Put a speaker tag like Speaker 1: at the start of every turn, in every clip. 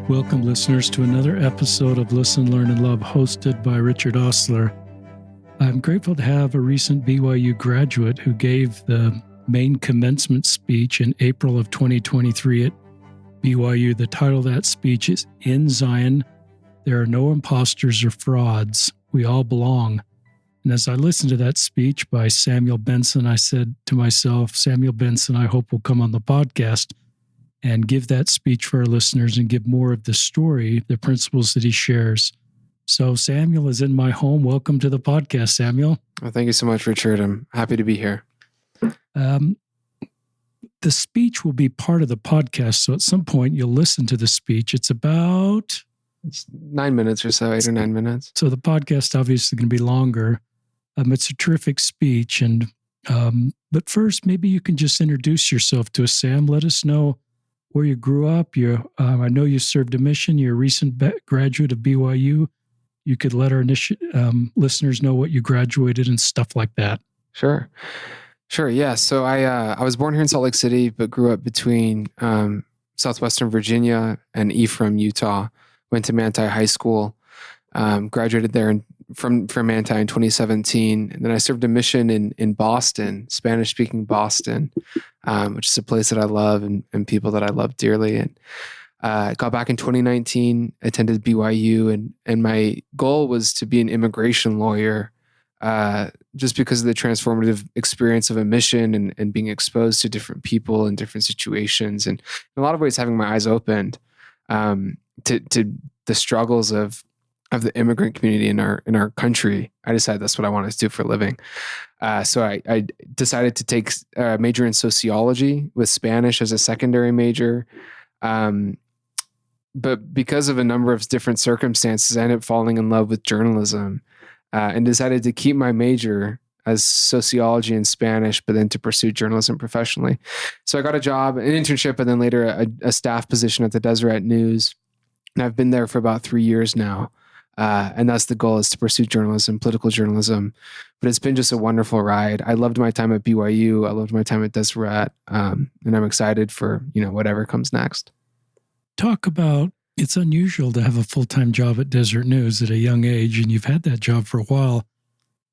Speaker 1: Welcome, listeners, to another episode of Listen, Learn, and Love, hosted by Richard Ostler. I'm grateful to have a recent BYU graduate who gave the main commencement speech in April of 2023 at BYU. The title of that speech is "In Zion, There Are No Imposters or Frauds. We All Belong." And as I listened to that speech by Samuel Benson, I said to myself, Samuel Benson, I hope will come on the podcast and give that speech for our listeners and give more of the story, the principles that he shares. So Samuel is in my home. Welcome to the podcast, Samuel.
Speaker 2: Well, thank you so much, Richard. I'm happy to be here.
Speaker 1: The speech will be part of the podcast, so at some point you'll listen to the speech. It's
Speaker 2: 9 minutes or so, 8 or 9 minutes.
Speaker 1: So the podcast obviously going to be longer. It's a terrific speech. But first, maybe you can just introduce yourself to us, Sam. Let us know where you grew up. I know you served a mission. You're a recent graduate of BYU. You could let our listeners know what you graduated and stuff like that.
Speaker 2: Sure. Yeah. So I was born here in Salt Lake City, but grew up between Southwestern Virginia and Ephraim, Utah. Went to Manti High School. Graduated there from Manti in 2017. And then I served a mission in Boston, Spanish-speaking Boston, which is a place that I love and people that I love dearly. And got back in 2019, attended BYU, and my goal was to be an immigration lawyer, just because of the transformative experience of a mission and being exposed to different people in different situations. And in a lot of ways, having my eyes opened to the struggles of the immigrant community in our country. I decided that's what I wanted to do for a living. So I decided to take a major in sociology with Spanish as a secondary major. But because of a number of different circumstances, I ended up falling in love with journalism and decided to keep my major as sociology and Spanish, but then to pursue journalism professionally. So I got a job, an internship, and then later a staff position at the Deseret News. And I've been there for about 3 years now. And that's the goal, is to pursue journalism, political journalism. But it's been just a wonderful ride. I loved my time at BYU. I loved my time at Deseret. And I'm excited for, whatever comes next.
Speaker 1: Talk about, it's unusual to have a full-time job at Deseret News at a young age, and you've had that job for a while.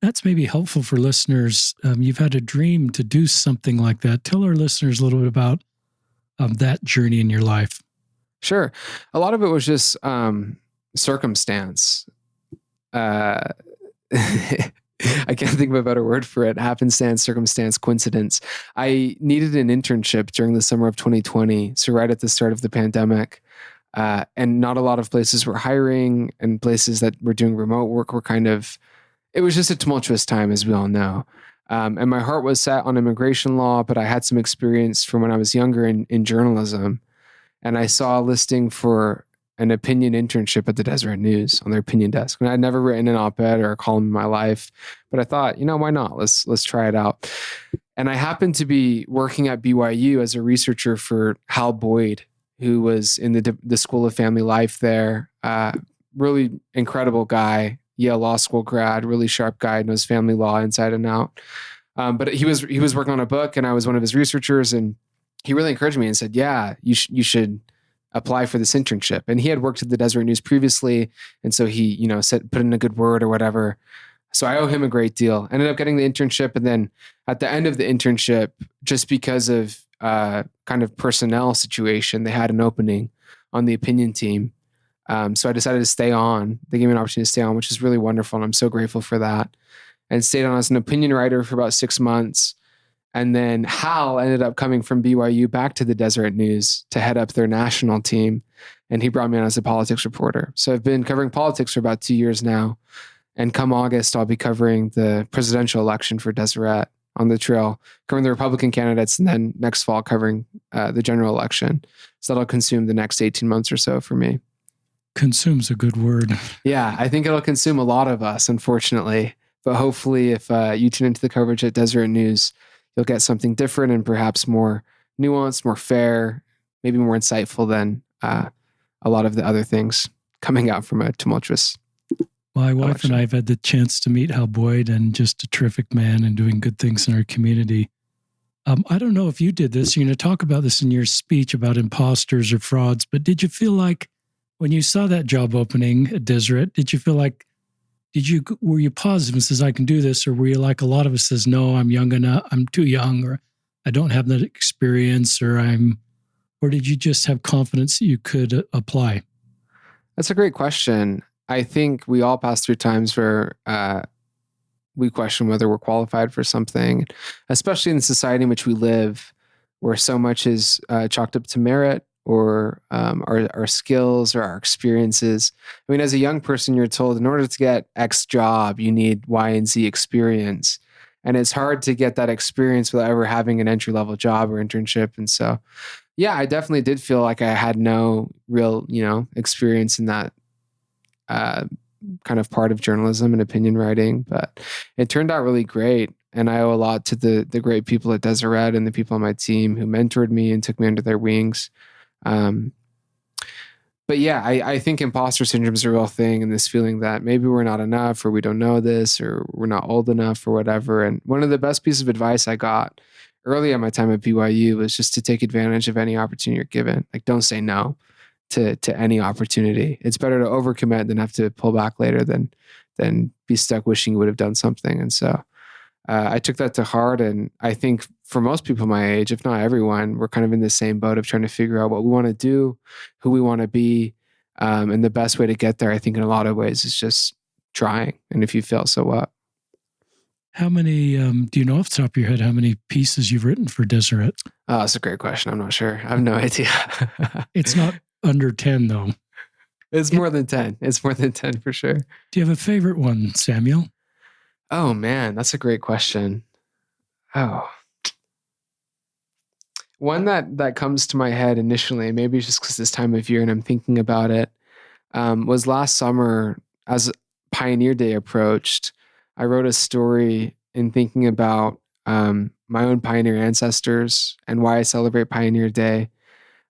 Speaker 1: That's maybe helpful for listeners. You've had a dream to do something like that. Tell our listeners a little bit about that journey in your life.
Speaker 2: Sure. A lot of it was just circumstance. I can't think of a better word for it. Happenstance, circumstance, coincidence. I needed an internship during the summer of 2020, so right at the start of the pandemic. And not a lot of places were hiring, and places that were doing remote work were it was just a tumultuous time, as we all know. And my heart was set on immigration law, but I had some experience from when I was younger in journalism. And I saw a listing for an opinion internship at the Deseret News on their opinion desk. And I'd never written an op-ed or a column in my life, but I thought, why not? Let's try it out. And I happened to be working at BYU as a researcher for Hal Boyd, who was in the School of Family Life there. Really incredible guy, Yale Law School grad, really sharp guy, knows family law inside and out. But he was working on a book, and I was one of his researchers, and he really encouraged me and said, yeah, you should apply for this internship. And he had worked at the Deseret News previously. And so he, put in a good word or whatever. So I owe him a great deal. Ended up getting the internship. And then at the end of the internship, just because of kind of personnel situation, they had an opening on the opinion team. So I decided to stay on. They gave me an opportunity to stay on, which is really wonderful. And I'm so grateful for that. And stayed on as an opinion writer for about 6 months. And then Hal ended up coming from BYU back to the Deseret News to head up their national team. And he brought me on as a politics reporter. So I've been covering politics for about 2 years now. And come August, I'll be covering the presidential election for Deseret on the trail, covering the Republican candidates, and then next fall covering the general election. So that'll consume the next 18 months or so for me.
Speaker 1: Consume's a good word.
Speaker 2: Yeah, I think it'll consume a lot of us, unfortunately. But hopefully if you tune into the coverage at Deseret News, you'll get something different and perhaps more nuanced, more fair, maybe more insightful than a lot of the other things coming out from a tumultuous
Speaker 1: My wife
Speaker 2: election.
Speaker 1: and I have had the chance to meet Hal Boyd, and just a terrific man and doing good things in our community. I don't know if you did this. You're going to talk about this in your speech about imposters or frauds, but did you feel like When you saw that job opening at Deseret, did you feel like, were you positive and says, I can do this? Or were you like a lot of us says, no, I'm young enough, I'm too young, or I don't have that experience, or did you just have confidence that you could apply?
Speaker 2: That's a great question. I think we all pass through times where we question whether we're qualified for something, especially in the society in which we live, where so much is chalked up to merit or our skills or our experiences. I mean, as a young person, you're told in order to get X job, you need Y and Z experience. And it's hard to get that experience without ever having an entry-level job or internship. And so, yeah, I definitely did feel like I had no real, experience in that kind of part of journalism and opinion writing, but it turned out really great. And I owe a lot to the great people at Deseret and the people on my team who mentored me and took me under their wings. But yeah, I think imposter syndrome is a real thing, and this feeling that maybe we're not enough, or we don't know this, or we're not old enough, or whatever. And one of the best pieces of advice I got early on my time at BYU was just to take advantage of any opportunity you're given. Like, don't say no to any opportunity. It's better to overcommit than have to pull back later than be stuck wishing you would have done something. And so I took that to heart. And I think for most people my age, if not everyone, we're kind of in the same boat of trying to figure out what we want to do, who we want to be. And the best way to get there, I think in a lot of ways, is just trying. And if you fail, so what?
Speaker 1: How many, do you know off the top of your head, how many pieces you've written for Deseret?
Speaker 2: Oh, that's a great question. I'm not sure. I have no idea.
Speaker 1: It's not under 10 though.
Speaker 2: It's more than 10. It's more than 10 for sure.
Speaker 1: Do you have a favorite one, Samuel?
Speaker 2: Oh man, that's a great question. Oh. One that comes to my head initially, maybe just because this time of year and I'm thinking about it, was last summer as Pioneer Day approached. I wrote a story in thinking about my own pioneer ancestors and why I celebrate Pioneer Day.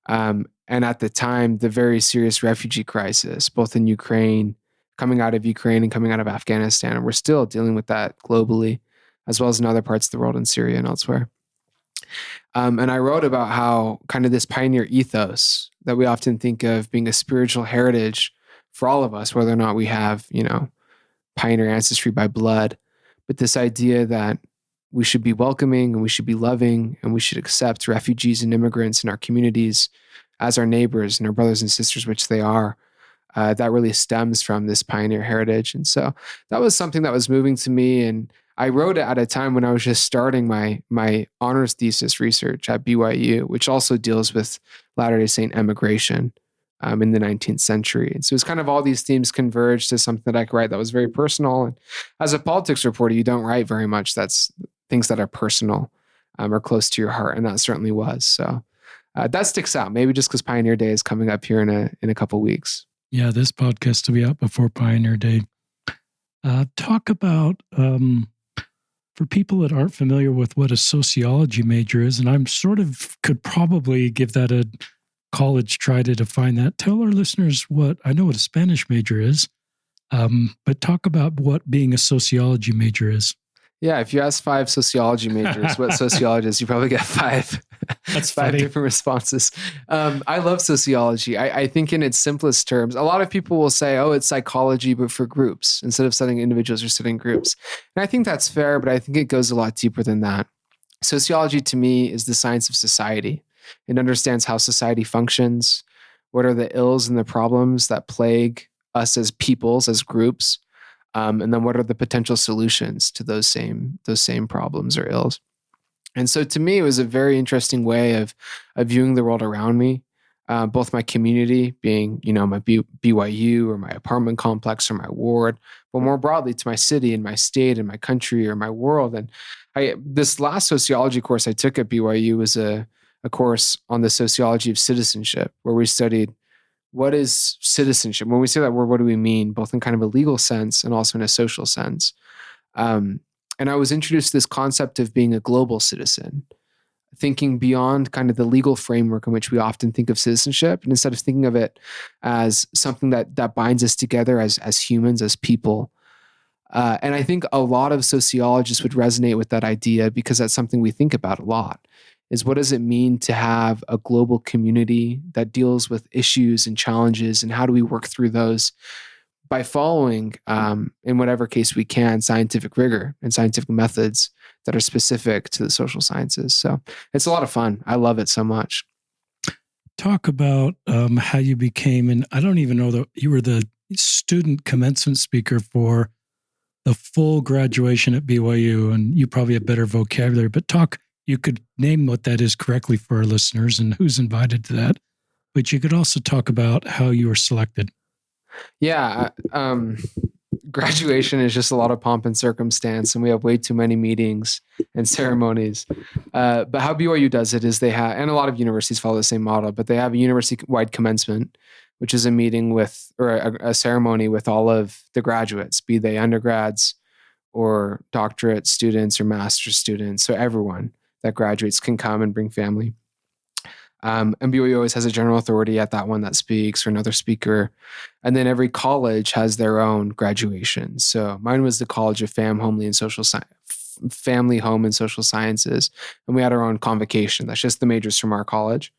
Speaker 2: And at the time, the very serious refugee crisis, both in Ukraine, coming out of Ukraine and coming out of Afghanistan. And we're still dealing with that globally, as well as in other parts of the world, in Syria and elsewhere. And I wrote about how kind of this pioneer ethos that we often think of being a spiritual heritage for all of us, whether or not we have, pioneer ancestry by blood, but this idea that we should be welcoming and we should be loving and we should accept refugees and immigrants in our communities as our neighbors and our brothers and sisters, which they are. That really stems from this pioneer heritage. And so that was something that was moving to me. And I wrote it at a time when I was just starting my honors thesis research at BYU, which also deals with Latter-day Saint emigration in the 19th century. And so it's kind of all these themes converged to something that I could write that was very personal. And as a politics reporter, you don't write very much that's things that are personal or close to your heart. And that certainly was. So that sticks out, maybe just because Pioneer Day is coming up here in a couple weeks.
Speaker 1: Yeah, this podcast will be out before Pioneer Day. Talk about, for people that aren't familiar with what a sociology major is, and I'm could probably give that a college try to define that. Tell our listeners I know what a Spanish major is, but talk about what being a sociology major is.
Speaker 2: Yeah, if you ask 5 sociology majors what sociology is, you probably get 5.
Speaker 1: That's
Speaker 2: 5 different responses. I love sociology. I think in its simplest terms, a lot of people will say, oh, it's psychology, but for groups. Instead of studying individuals, you're studying groups. And I think that's fair, but I think it goes a lot deeper than that. Sociology to me is the science of society. It understands how society functions, what are the ills and the problems that plague us as peoples, as groups, and then what are the potential solutions to those same problems or ills. And so to me, it was a very interesting way of viewing the world around me, both my community being, my BYU or my apartment complex or my ward, but more broadly to my city and my state and my country or my world. And this last sociology course I took at BYU was a course on the sociology of citizenship, where we studied what is citizenship. When we say that word, what do we mean, both in kind of a legal sense and also in a social sense? And I was introduced to this concept of being a global citizen, thinking beyond kind of the legal framework in which we often think of citizenship, and instead of thinking of it as something that binds us together as humans, as people. And I think a lot of sociologists would resonate with that idea because that's something we think about a lot, is what does it mean to have a global community that deals with issues and challenges, and how do we work through those by following, in whatever case we can, scientific rigor and scientific methods that are specific to the social sciences. So it's a lot of fun. I love it so much.
Speaker 1: Talk about how you became, and I don't even know that you were the student commencement speaker for the full graduation at BYU, and you probably have better vocabulary, but you could name what that is correctly for our listeners and who's invited to that. But you could also talk about how you were selected.
Speaker 2: Yeah. Graduation is just a lot of pomp and circumstance, and we have way too many meetings and ceremonies. But how BYU does it is they have, and a lot of universities follow the same model, but they have a university-wide commencement, which is a meeting with, or a ceremony with all of the graduates, be they undergrads or doctorate students or master's students. So everyone that graduates can come and bring family. And BYU always has a general authority at that one that speaks, or another speaker. And then every college has their own graduation. So mine was the College of Family, Home, and Social Sciences. And we had our own convocation. That's just the majors from our college.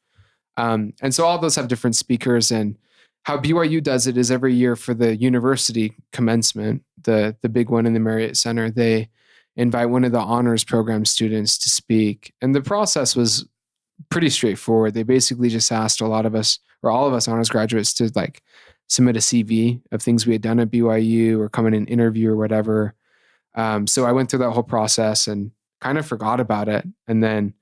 Speaker 2: And so all of those have different speakers. And how BYU does it is every year for the university commencement, the big one in the Marriott Center, they invite one of the honors program students to speak. And the process was pretty straightforward. They basically just asked a lot of us, or all of us honors graduates, to submit a CV of things we had done at BYU or come in an interview or whatever. So I went through that whole process and kind of forgot about it. And then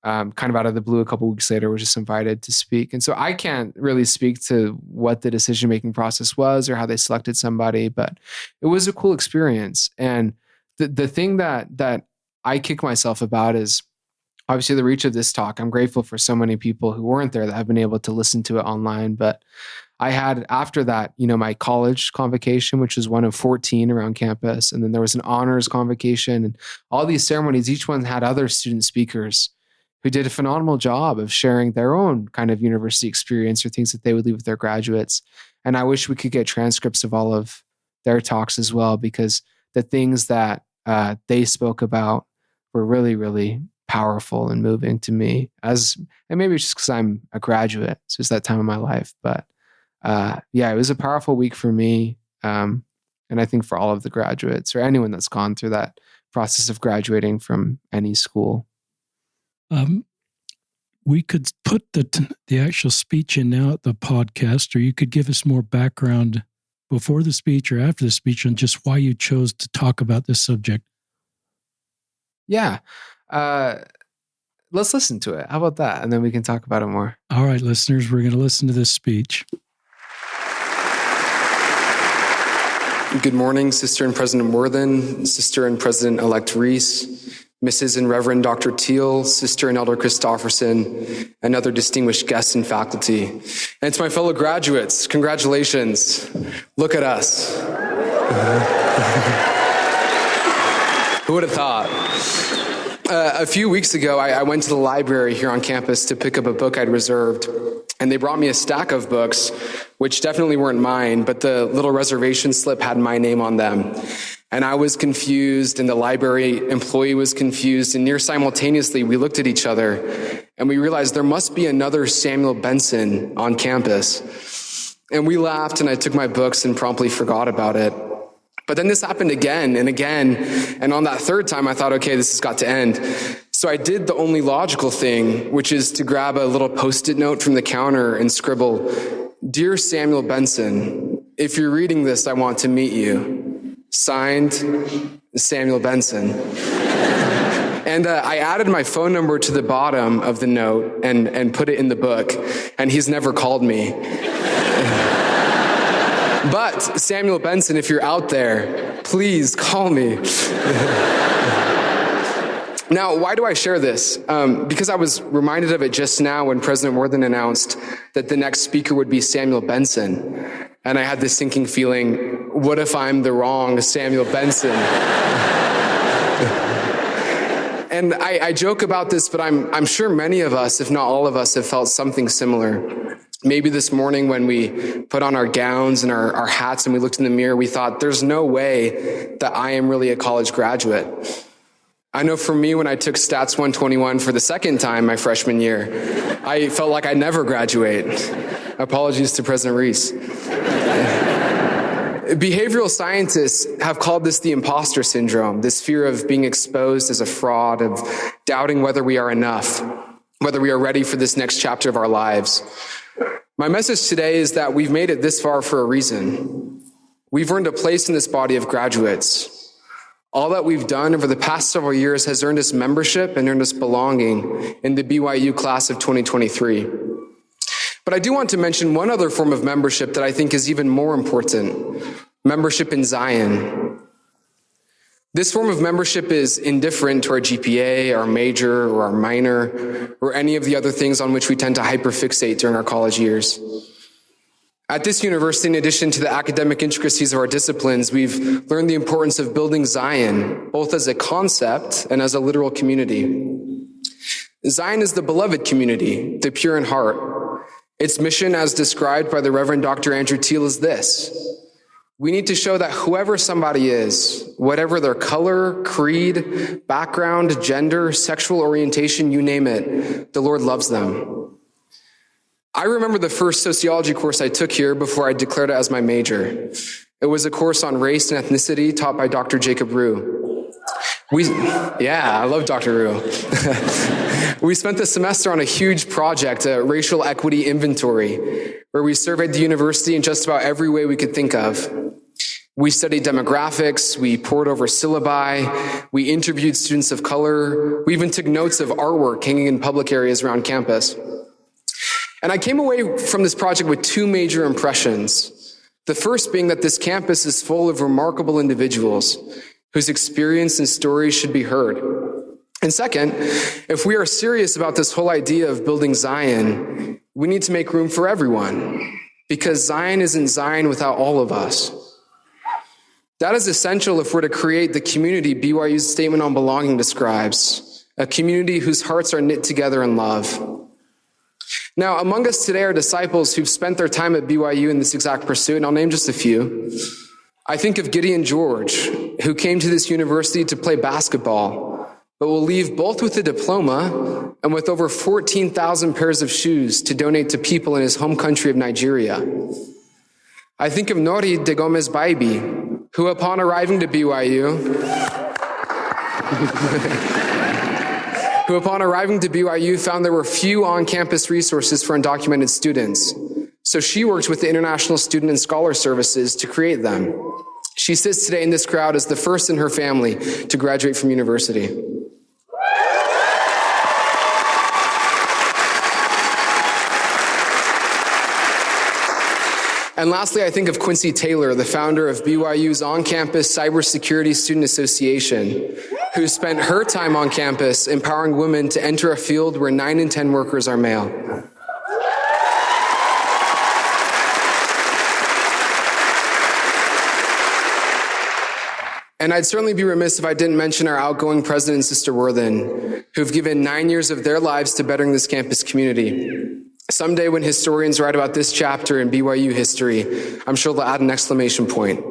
Speaker 2: kind of out of the blue, a couple of weeks later, was just invited to speak. And so I can't really speak to what the decision-making process was or how they selected somebody, but it was a cool experience. And the thing that I kick myself about is obviously the reach of this talk. I'm grateful for so many people who weren't there that have been able to listen to it online. But I had, after that, my college convocation, which was one of 14 around campus. And then there was an honors convocation, and all these ceremonies, each one had other student speakers who did a phenomenal job of sharing their own kind of university experience or things that they would leave with their graduates. And I wish we could get transcripts of all of their talks as well, because the things that they spoke about were really, really powerful and moving to me, and maybe it's just because I'm a graduate. So it's that time of my life. But it was a powerful week for me. And I think for all of the graduates or anyone that's gone through that process of graduating from any school.
Speaker 1: We could put the actual speech in now at the podcast, or you could give us more background before the speech or after the speech on just why you chose to talk about this subject.
Speaker 2: Yeah. Let's listen to it. How about that? And then we can talk about it more.
Speaker 1: All right, listeners, we're going to listen to this speech.
Speaker 2: Good morning, Sister and President Worthen, Sister and President-elect Reese, Mrs. and Reverend Dr. Teal, Sister and Elder Christofferson, and other distinguished guests and faculty. And to my fellow graduates, congratulations. Look at us. Who would have thought? A few weeks ago, I went to the library here on campus to pick up a book I'd reserved, and they brought me a stack of books, which definitely weren't mine, but the little reservation slip had my name on them. And I was confused, and the library employee was confused, and near simultaneously, we looked at each other, and we realized there must be another Samuel Benson on campus. And we laughed, and I took my books and promptly forgot about it. But then this happened again and again. And on that third time, I thought, okay, this has got to end. So I did the only logical thing, which is to grab a little Post-it note from the counter and scribble, "Dear Samuel Benson, if you're reading this, I want to meet you. Signed, Samuel Benson." And I added my phone number to the bottom of the note and put it in the book. And he's never called me. But Samuel Benson, if you're out there, please call me. Now, why do I share this? Because I was reminded of it just now when President Worthen announced that the next speaker would be Samuel Benson. And I had this sinking feeling, what if I'm the wrong Samuel Benson? And I joke about this, but I'm sure many of us, if not all of us, have felt something similar. Maybe this morning when we put on our gowns and our hats and we looked in the mirror, we thought, there's no way that I am really a college graduate. I know for me, when I took Stats 121 for the second time my freshman year, I felt like I'd never graduate. Apologies to President Reese. Behavioral scientists have called this the imposter syndrome, this fear of being exposed as a fraud, of doubting whether we are enough, whether we are ready for this next chapter of our lives. My message today is that we've made it this far for a reason. We've earned a place in this body of graduates. All that we've done over the past several years has earned us membership and earned us belonging in the BYU class of 2023. But I do want to mention one other form of membership that I think is even more important: membership in Zion. This form of membership is indifferent to our GPA, our major, or our minor, or any of the other things on which we tend to hyperfixate during our college years. At this university, in addition to the academic intricacies of our disciplines, we've learned the importance of building Zion, both as a concept and as a literal community. Zion is the beloved community, the pure in heart. Its mission, as described by the Reverend Dr. Andrew Teal, is this: we need to show that whoever somebody is, whatever their color, creed, background, gender, sexual orientation, you name it, the Lord loves them. I remember the first sociology course I took here before I declared it as my major. It was a course on race and ethnicity taught by Dr. Jacob Rue. I love Dr. Rue. We spent the semester on a huge project, a racial equity inventory, where we surveyed the university in just about every way we could think of. We studied demographics, we pored over syllabi, we interviewed students of color, we even took notes of artwork hanging in public areas around campus. And I came away from this project with two major impressions. The first being that this campus is full of remarkable individuals whose experience and stories should be heard. And second, if we are serious about this whole idea of building Zion, we need to make room for everyone, because Zion isn't Zion without all of us. That is essential if we're to create the community BYU's Statement on Belonging describes, a community whose hearts are knit together in love. Now, among us today are disciples who've spent their time at BYU in this exact pursuit, and I'll name just a few. I think of Gideon George, who came to this university to play basketball, but will leave both with a diploma and with over 14,000 pairs of shoes to donate to people in his home country of Nigeria. I think of Nori de Gomez Baibi, who upon arriving to BYU, found there were few on-campus resources for undocumented students. So she worked with the International Student and Scholar Services to create them. She sits today in this crowd as the first in her family to graduate from university. And lastly, I think of Quincy Taylor, the founder of BYU's on-campus Cybersecurity Student Association, who spent her time on campus empowering women to enter a field where 9 in 10 workers are male. And I'd certainly be remiss if I didn't mention our outgoing president and Sister Worthen, who've given 9 years of their lives to bettering this campus community. Someday when historians write about this chapter in BYU history, I'm sure they'll add an exclamation point.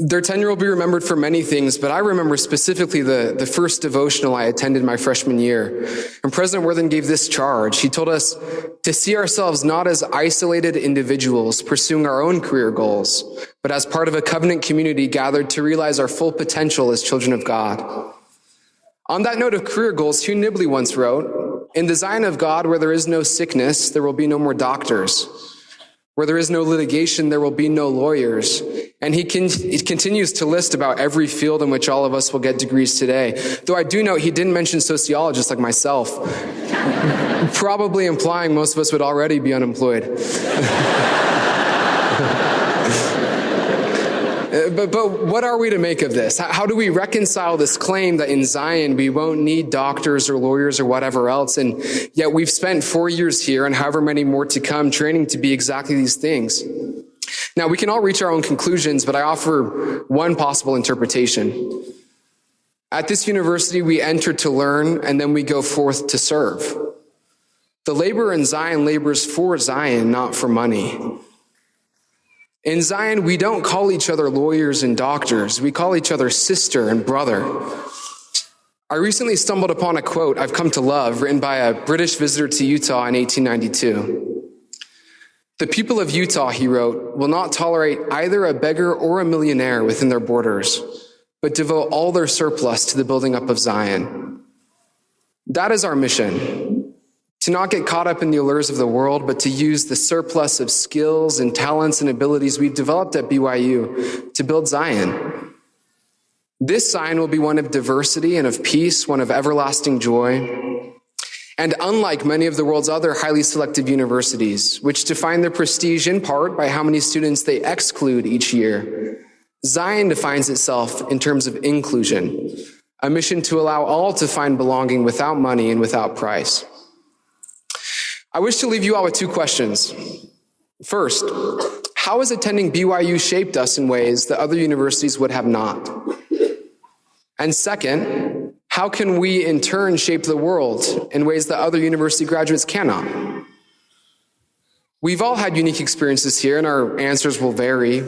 Speaker 2: Their tenure will be remembered for many things, but I remember specifically the first devotional I attended my freshman year. And President Worthen gave this charge. He told us to see ourselves not as isolated individuals pursuing our own career goals, but as part of a covenant community gathered to realize our full potential as children of God. On that note of career goals, Hugh Nibley once wrote, "In the Zion of God, where there is no sickness, there will be no more doctors. Where there is no litigation, there will be no lawyers." And he continues to list about every field in which all of us will get degrees today. Though I do note he didn't mention sociologists like myself, probably implying most of us would already be unemployed. But what are we to make of this? How do we reconcile this claim that in Zion we won't need doctors or lawyers or whatever else, and yet we've spent 4 years here and however many more to come training to be exactly these things? Now, we can all reach our own conclusions, but I offer one possible interpretation. At this university, we enter to learn, and then we go forth to serve. The laborer in Zion labors for Zion, not for money. In Zion, we don't call each other lawyers and doctors. We call each other sister and brother. I recently stumbled upon a quote I've come to love, written by a British visitor to Utah in 1892. The people of Utah, he wrote, will not tolerate either a beggar or a millionaire within their borders, but devote all their surplus to the building up of Zion. That is our mission, to not get caught up in the allures of the world, but to use the surplus of skills and talents and abilities we've developed at BYU to build Zion. This Zion will be one of diversity and of peace, one of everlasting joy. And unlike many of the world's other highly selective universities, which define their prestige in part by how many students they exclude each year, Zion defines itself in terms of inclusion, a mission to allow all to find belonging without money and without price. I wish to leave you all with two questions. First, how has attending BYU shaped us in ways that other universities would have not? And second, how can we in turn shape the world in ways that other university graduates cannot? We've all had unique experiences here, and our answers will vary.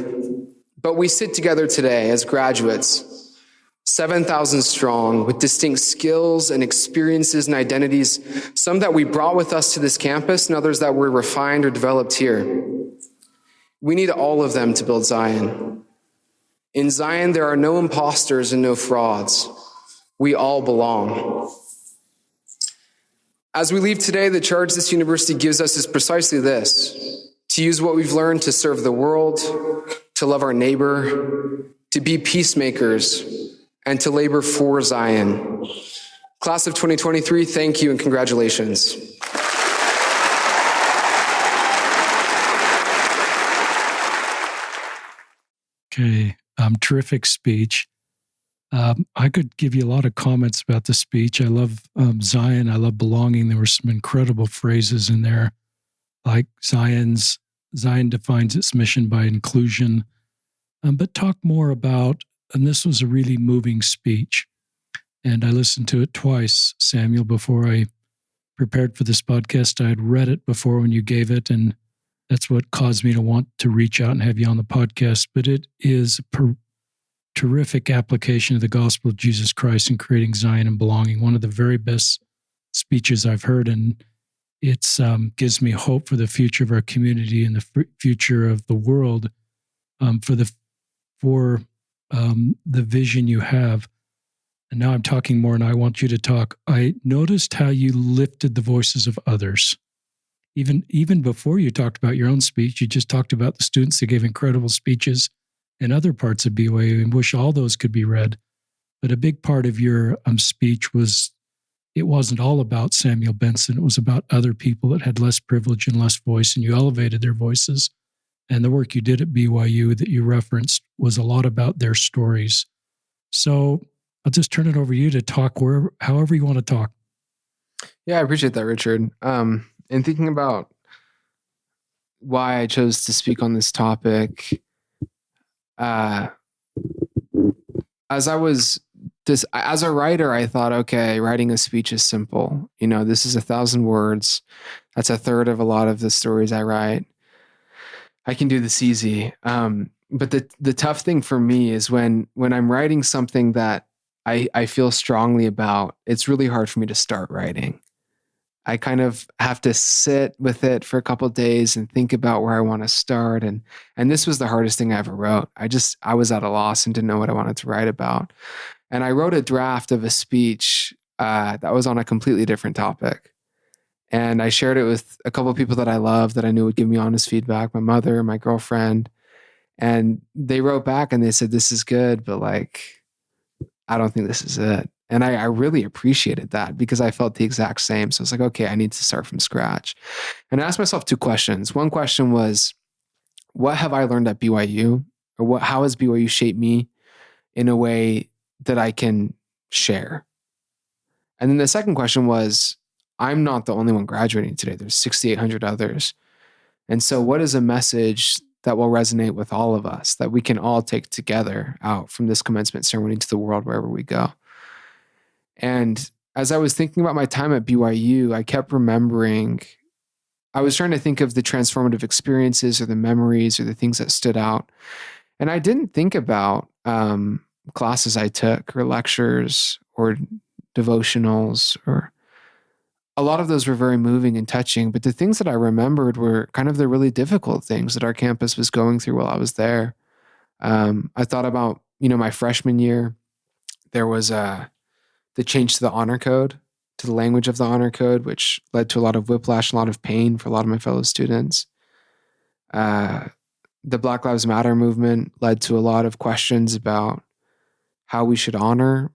Speaker 2: But we sit together today as graduates, 7,000 strong, with distinct skills and experiences and identities, some that we brought with us to this campus and others that were refined or developed here. We need all of them to build Zion. In Zion, there are no imposters and no frauds. We all belong. As we leave today, the charge this university gives us is precisely this: to use what we've learned to serve the world, to love our neighbor, to be peacemakers, and to labor for Zion. Class of 2023, thank you and congratulations.
Speaker 1: Okay, terrific speech. I could give you a lot of comments about the speech. I love Zion. I love belonging. There were some incredible phrases in there, like Zion defines its mission by inclusion. But talk more about, and this was a really moving speech, and I listened to it twice, Samuel, before I prepared for this podcast. I had read it before when you gave it, and that's what caused me to want to reach out and have you on the podcast. But it is a terrific application of the gospel of Jesus Christ in creating Zion and belonging. One of the very best speeches I've heard, and it gives me hope for the future of our community and the future of the world, for the vision you have. And now I'm talking more, and I want you to talk. I noticed how you lifted the voices of others. Even before you talked about your own speech, you just talked about the students that gave incredible speeches in other parts of BYU, and wish all those could be read. But a big part of your speech was, it wasn't all about Samuel Benson. It was about other people that had less privilege and less voice, and you elevated their voices. And the work you did at BYU that you referenced was a lot about their stories. So I'll just turn it over to you to talk however you want to talk.
Speaker 2: Yeah, I appreciate that, Richard. In thinking about why I chose to speak on this topic, as a writer, I thought, okay, writing a speech is simple. This is 1,000 words. That's a third of a lot of the stories I write. I can do this easy. But the tough thing for me is when I'm writing something that I feel strongly about, it's really hard for me to start writing. I kind of have to sit with it for a couple of days and think about where I want to start. And this was the hardest thing I ever wrote. I was at a loss and didn't know what I wanted to write about. And I wrote a draft of a speech that was on a completely different topic. And I shared it with a couple of people that I love, that I knew would give me honest feedback, my mother, my girlfriend. And they wrote back and they said, this is good, but I don't think this is it. And I really appreciated that, because I felt the exact same. So I was like, okay, I need to start from scratch. And I asked myself two questions. One question was, what have I learned at BYU? Or how has BYU shaped me in a way that I can share? And then the second question was, I'm not the only one graduating today. There's 6,800 others. And so what is a message that will resonate with all of us, that we can all take together out from this commencement ceremony to the world wherever we go? And as I was thinking about my time at BYU, I kept remembering, I was trying to think of the transformative experiences or the memories or the things that stood out. And I didn't think about classes I took or lectures or devotionals, or a lot of those were very moving and touching. But the things that I remembered were kind of the really difficult things that our campus was going through while I was there. I thought about, my freshman year, there was the change to the honor code, to the language of the honor code, which led to a lot of whiplash, a lot of pain for a lot of my fellow students. The Black Lives Matter movement led to a lot of questions about how we should honor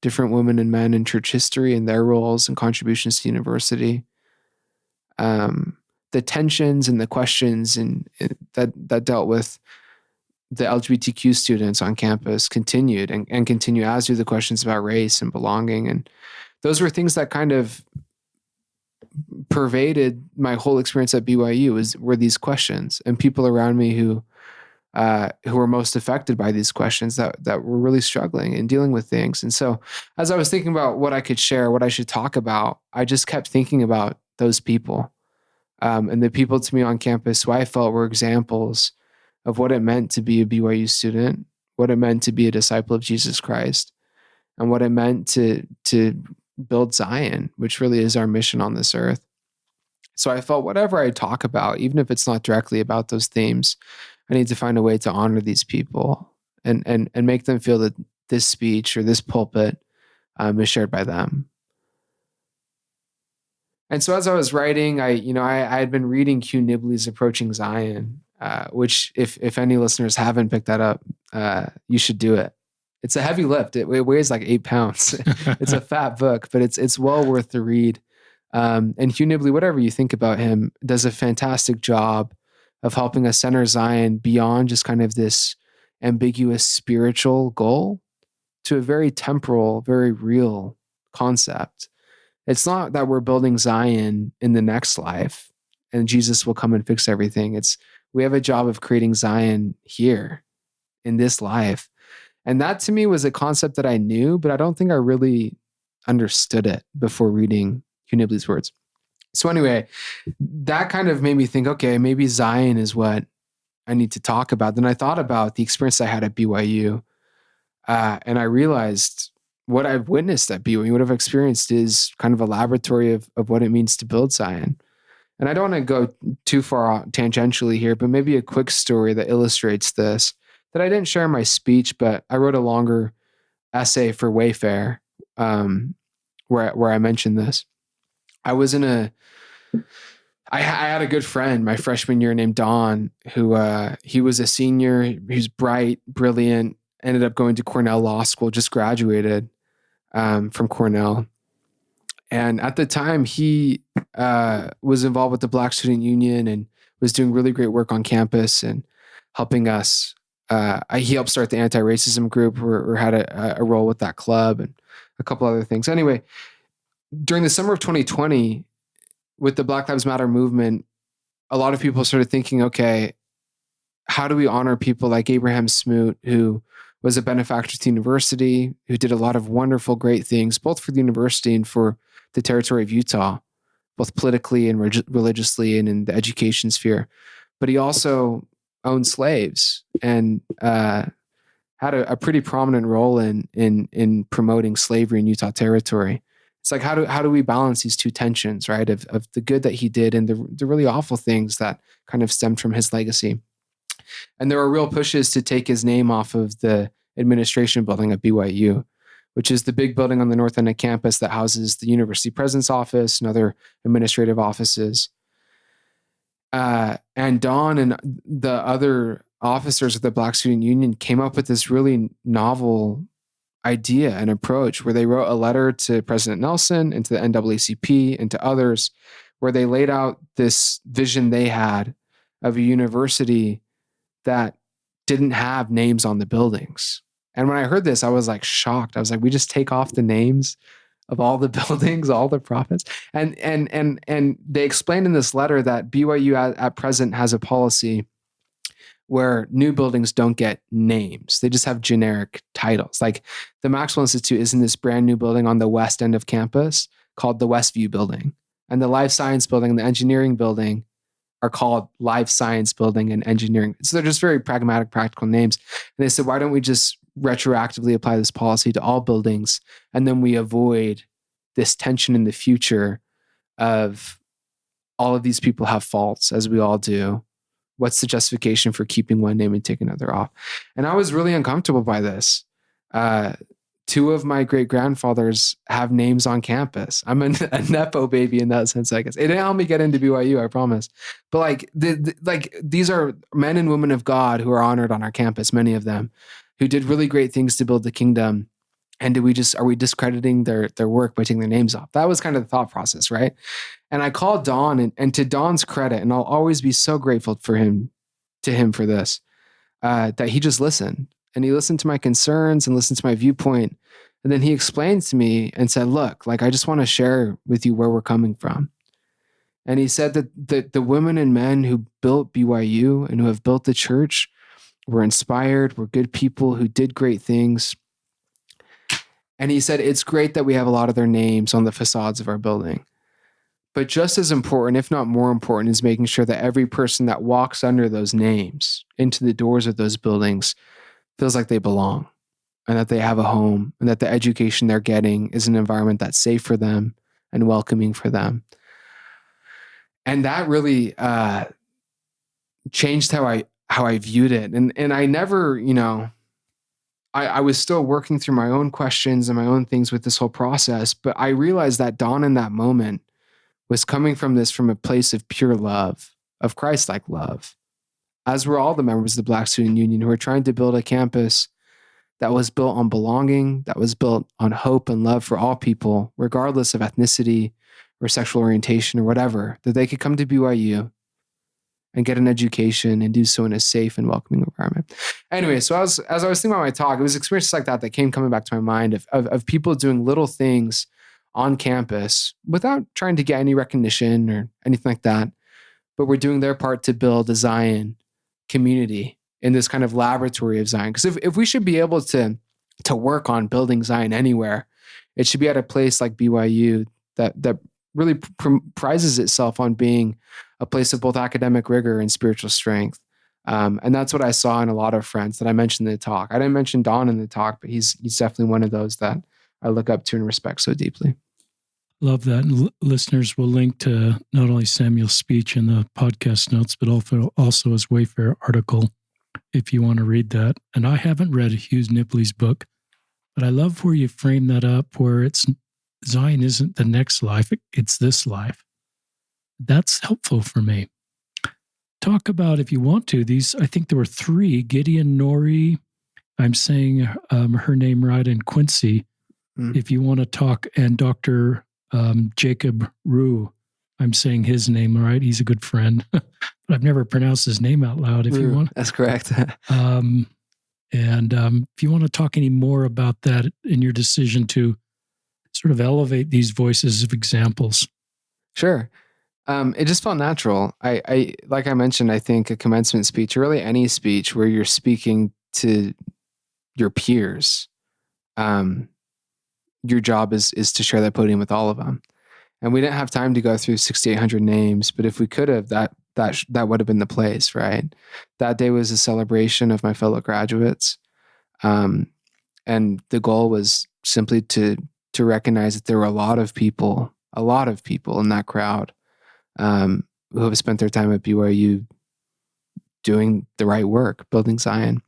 Speaker 2: different women and men in church history and their roles and contributions to the university. The tensions and the questions that dealt with the LGBTQ students on campus continued and continue, as do the questions about race and belonging. And those were things that kind of pervaded my whole experience at BYU were these questions, and people around me who were most affected by these questions that were really struggling and dealing with things. And so as I was thinking about what I could share, what I should talk about, I just kept thinking about those people, and the people to me on campus who I felt were examples of what it meant to be a BYU student, what it meant to be a disciple of Jesus Christ, and what it meant to build Zion, which really is our mission on this earth. So I felt whatever I talk about, even if it's not directly about those themes, I need to find a way to honor these people and make them feel that this speech or this pulpit is shared by them. And so as I was writing, I had been reading Hugh Nibley's Approaching Zion, which if any listeners haven't picked that up, you should do it. It's a heavy lift. It weighs like 8 pounds. It's a fat book, but it's well worth the read. And Hugh Nibley, whatever you think about him, does a fantastic job of helping us center Zion beyond just kind of this ambiguous spiritual goal to a very temporal, very real concept. It's not that we're building Zion in the next life and Jesus will come and fix everything. We have a job of creating Zion here in this life. And that to me was a concept that I knew, but I don't think I really understood it before reading Hugh Nibley's words. So anyway, that kind of made me think, okay, maybe Zion is what I need to talk about. Then I thought about the experience I had at BYU, and I realized what I've witnessed at BYU, what I've experienced is kind of a laboratory of what it means to build Zion. And I don't want to go too far tangentially here, but maybe a quick story that illustrates this that I didn't share in my speech, but I wrote a longer essay for Wayfare where I mentioned this. I had a good friend my freshman year named Don, who he was a senior. He was bright, brilliant, ended up going to Cornell Law School, just graduated from Cornell. And at the time, he was involved with the Black Student Union and was doing really great work on campus and helping us. He helped start the anti-racism group or had a role with that club and a couple other things. Anyway, during the summer of 2020, with the Black Lives Matter movement, a lot of people started thinking, okay, how do we honor people like Abraham Smoot, who was a benefactor to the university, who did a lot of wonderful, great things, both for the university and for the territory of Utah, both politically and religiously and in the education sphere. But he also owned slaves and had a pretty prominent role in promoting slavery in Utah territory. It's like, how do we balance these two tensions, right? Of the good that he did and the really awful things that kind of stemmed from his legacy. And there were real pushes to take his name off of the administration building at BYU, which is the big building on the north end of campus that houses the university president's office and other administrative offices. And Don and the other officers of the Black Student Union came up with this really novel idea and approach where they wrote a letter to President Nelson and to the NAACP and to others, where they laid out this vision they had of a university that didn't have names on the buildings. And when I heard this, I was like shocked. I was like, we just take off the names of all the buildings, all the prophets. And they explained in this letter that BYU at present has a policy where new buildings don't get names. They just have generic titles. Like the Maxwell Institute is in this brand new building on the west end of campus called the Westview Building. And the Life Science Building and the Engineering Building are called Life Science Building and Engineering. So they're just very pragmatic, practical names. And they said, why don't we just retroactively apply this policy to all buildings? And then we avoid this tension in the future of all of these people have faults, as we all do. What's the justification for keeping one name and taking another off? And I was really uncomfortable by this. Two of my great grandfathers have names on campus. I'm a Nepo baby in that sense, I guess. It didn't help me get into BYU, I promise. But like these are men and women of God who are honored on our campus, many of them, who did really great things to build the kingdom. And are we discrediting their work by taking their names off? That was kind of the thought process, right? And I called Don, and to Don's credit, and I'll always be so grateful to him for this, that he just listened. And he listened to my concerns and listened to my viewpoint. And then he explained to me and said, look, like, I just want to share with you where we're coming from. And he said that the women and men who built BYU and who have built the church were inspired, were good people who did great things. And he said, it's great that we have a lot of their names on the facades of our building. But just as important, if not more important, is making sure that every person that walks under those names into the doors of those buildings feels like they belong and that they have a home and that the education they're getting is an environment that's safe for them and welcoming for them. And that really changed how I viewed it. And I never, I was still working through my own questions and my own things with this whole process, but I realized that Dawn in that moment was coming from a place of pure love, of Christ-like love, as were all the members of the Black Student Union who were trying to build a campus that was built on belonging, that was built on hope and love for all people, regardless of ethnicity or sexual orientation or whatever, that they could come to BYU and get an education and do so in a safe and welcoming environment. Anyway, so as I was thinking about my talk, it was experiences like that came coming back to my mind of people doing little things on campus without trying to get any recognition or anything like that, but we're doing their part to build a Zion community in this kind of laboratory of Zion. Because if we should be able to work on building Zion anywhere, it should be at a place like BYU that really prizes itself on being a place of both academic rigor and spiritual strength. And that's what I saw in a lot of friends that I mentioned in the talk. I didn't mention Don in the talk, but he's definitely one of those that I look up to and respect so deeply.
Speaker 1: Love that. And listeners will link to not only Samuel's speech in the podcast notes, but also his Wayfare article if you want to read that. And I haven't read Hugh Nipley's book, but I love where you frame that up, where Zion isn't the next life, it's this life. That's helpful for me. Talk about, if you want to, these, I think there were three, Gideon, Nori, I'm saying her name right, and Quincy, if you want to talk, and Dr. Jacob Rue, I'm saying his name right, he's a good friend, but I've never pronounced his name out loud, if you want.
Speaker 2: That's correct.
Speaker 1: And if you want to talk any more about that in your decision to sort of elevate these voices of examples.
Speaker 2: Sure. It just felt natural. I like I mentioned, I think a commencement speech, or really any speech where you're speaking to your peers, your job is to share that podium with all of them. And we didn't have time to go through 6,800 names, but if we could have, that would have been the place, right? That day was a celebration of my fellow graduates. And the goal was simply to recognize that there were a lot of people in that crowd who have spent their time at BYU doing the right work, building Zion.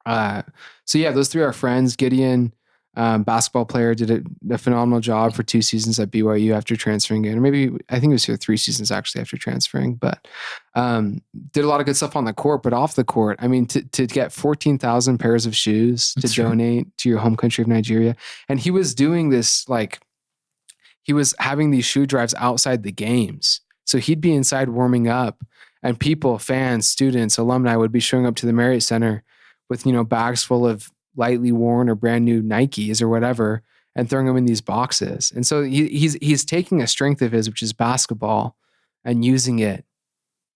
Speaker 2: So yeah, those three are friends. Gideon, basketball player, did a phenomenal job for 2 seasons at BYU after transferring in, or maybe I think it was here 3 seasons actually after transferring, but did a lot of good stuff on the court, but off the court, I mean, to get 14,000 pairs of shoes to donate to your home country of Nigeria. And he was doing this, like, he was having these shoe drives outside the games. So he'd be inside warming up, and people, fans, students, alumni would be showing up to the Marriott Center with, bags full of lightly worn or brand new Nikes or whatever, and throwing them in these boxes. And so he's taking a strength of his, which is basketball, and using it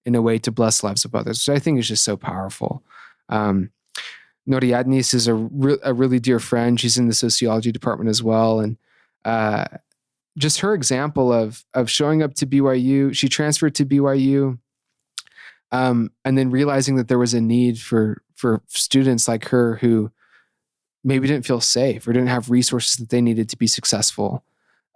Speaker 2: in a way to bless the lives of others, which I think is just so powerful. Noriadnis is a really dear friend. She's in the sociology department as well. And just her example of showing up to BYU, she transferred to BYU, and then realizing that there was a need for students like her who maybe didn't feel safe or didn't have resources that they needed to be successful.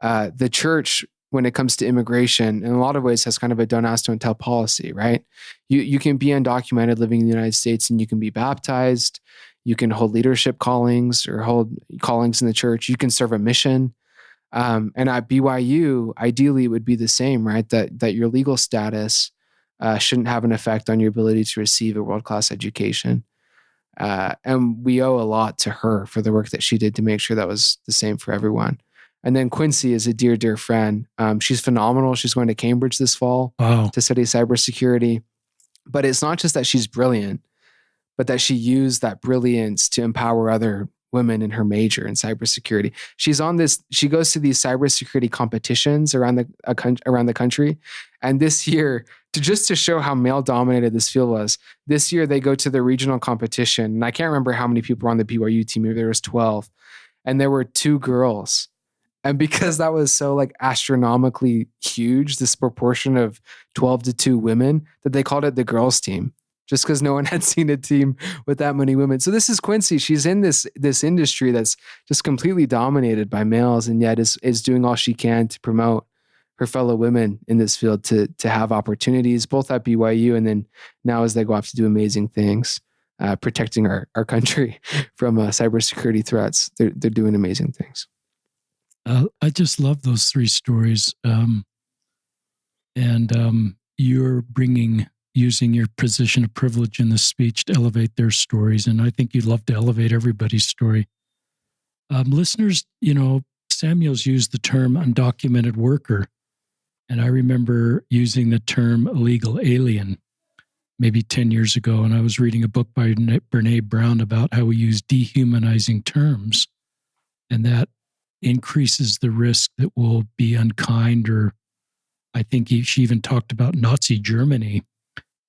Speaker 2: The church, when it comes to immigration, in a lot of ways has kind of a don't ask, don't tell policy, right? You can be undocumented living in the United States and you can be baptized. You can hold leadership callings or hold callings in the church. You can serve a mission. And at BYU, ideally it would be the same, right? That your legal status shouldn't have an effect on your ability to receive a world-class education. And we owe a lot to her for the work that she did to make sure that was the same for everyone. And then Quincy is a dear, dear friend. She's phenomenal. She's going to Cambridge this fall to study cybersecurity. But it's not just that she's brilliant, but that she used that brilliance to empower other women in her major in cybersecurity. She goes to these cybersecurity competitions around the country. And this year, to show how male dominated this field was, this year they go to the regional competition. And I can't remember how many people were on the BYU team. Maybe there was 12. And there were 2 girls. And because that was so like astronomically huge, this proportion of 12 to 2 women, that they called it the girls team, just because no one had seen a team with that many women. So this is Quincy. She's in this industry that's just completely dominated by males, and yet is doing all she can to promote her fellow women in this field to have opportunities, both at BYU and then now as they go off to do amazing things, protecting our country from cybersecurity threats. They're doing amazing things.
Speaker 1: I just love those 3 stories. You're using your position of privilege in the speech to elevate their stories. And I think you'd love to elevate everybody's story. Listeners, Samuel's used the term undocumented worker. And I remember using the term illegal alien maybe 10 years ago. And I was reading a book by Brene Brown about how we use dehumanizing terms. And that increases the risk that we'll be unkind, or I think she even talked about Nazi Germany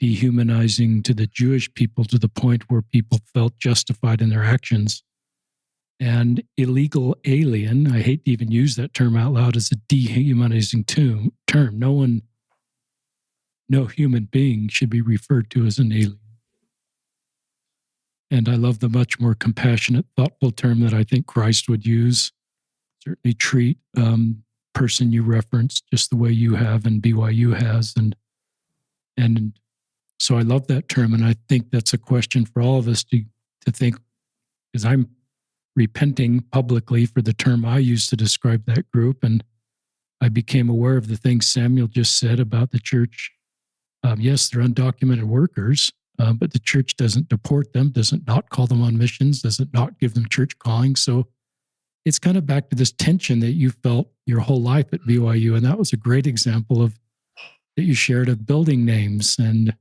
Speaker 1: dehumanizing to the Jewish people to the point where people felt justified in their actions. And illegal alien, I hate to even use that term out loud, is a dehumanizing term. No human being should be referred to as an alien. And I love the much more compassionate, thoughtful term that I think Christ would use. Certainly treat person you referenced just the way you have and BYU has. And so I love that term. And I think that's a question for all of us to think, because I'm repenting publicly for the term I used to describe that group. And I became aware of the things Samuel just said about the church. Yes, they're undocumented workers, but the church doesn't deport them, doesn't not call them on missions, doesn't not give them church calling. So it's kind of back to this tension that you felt your whole life at BYU. And that was a great example that you shared of building names and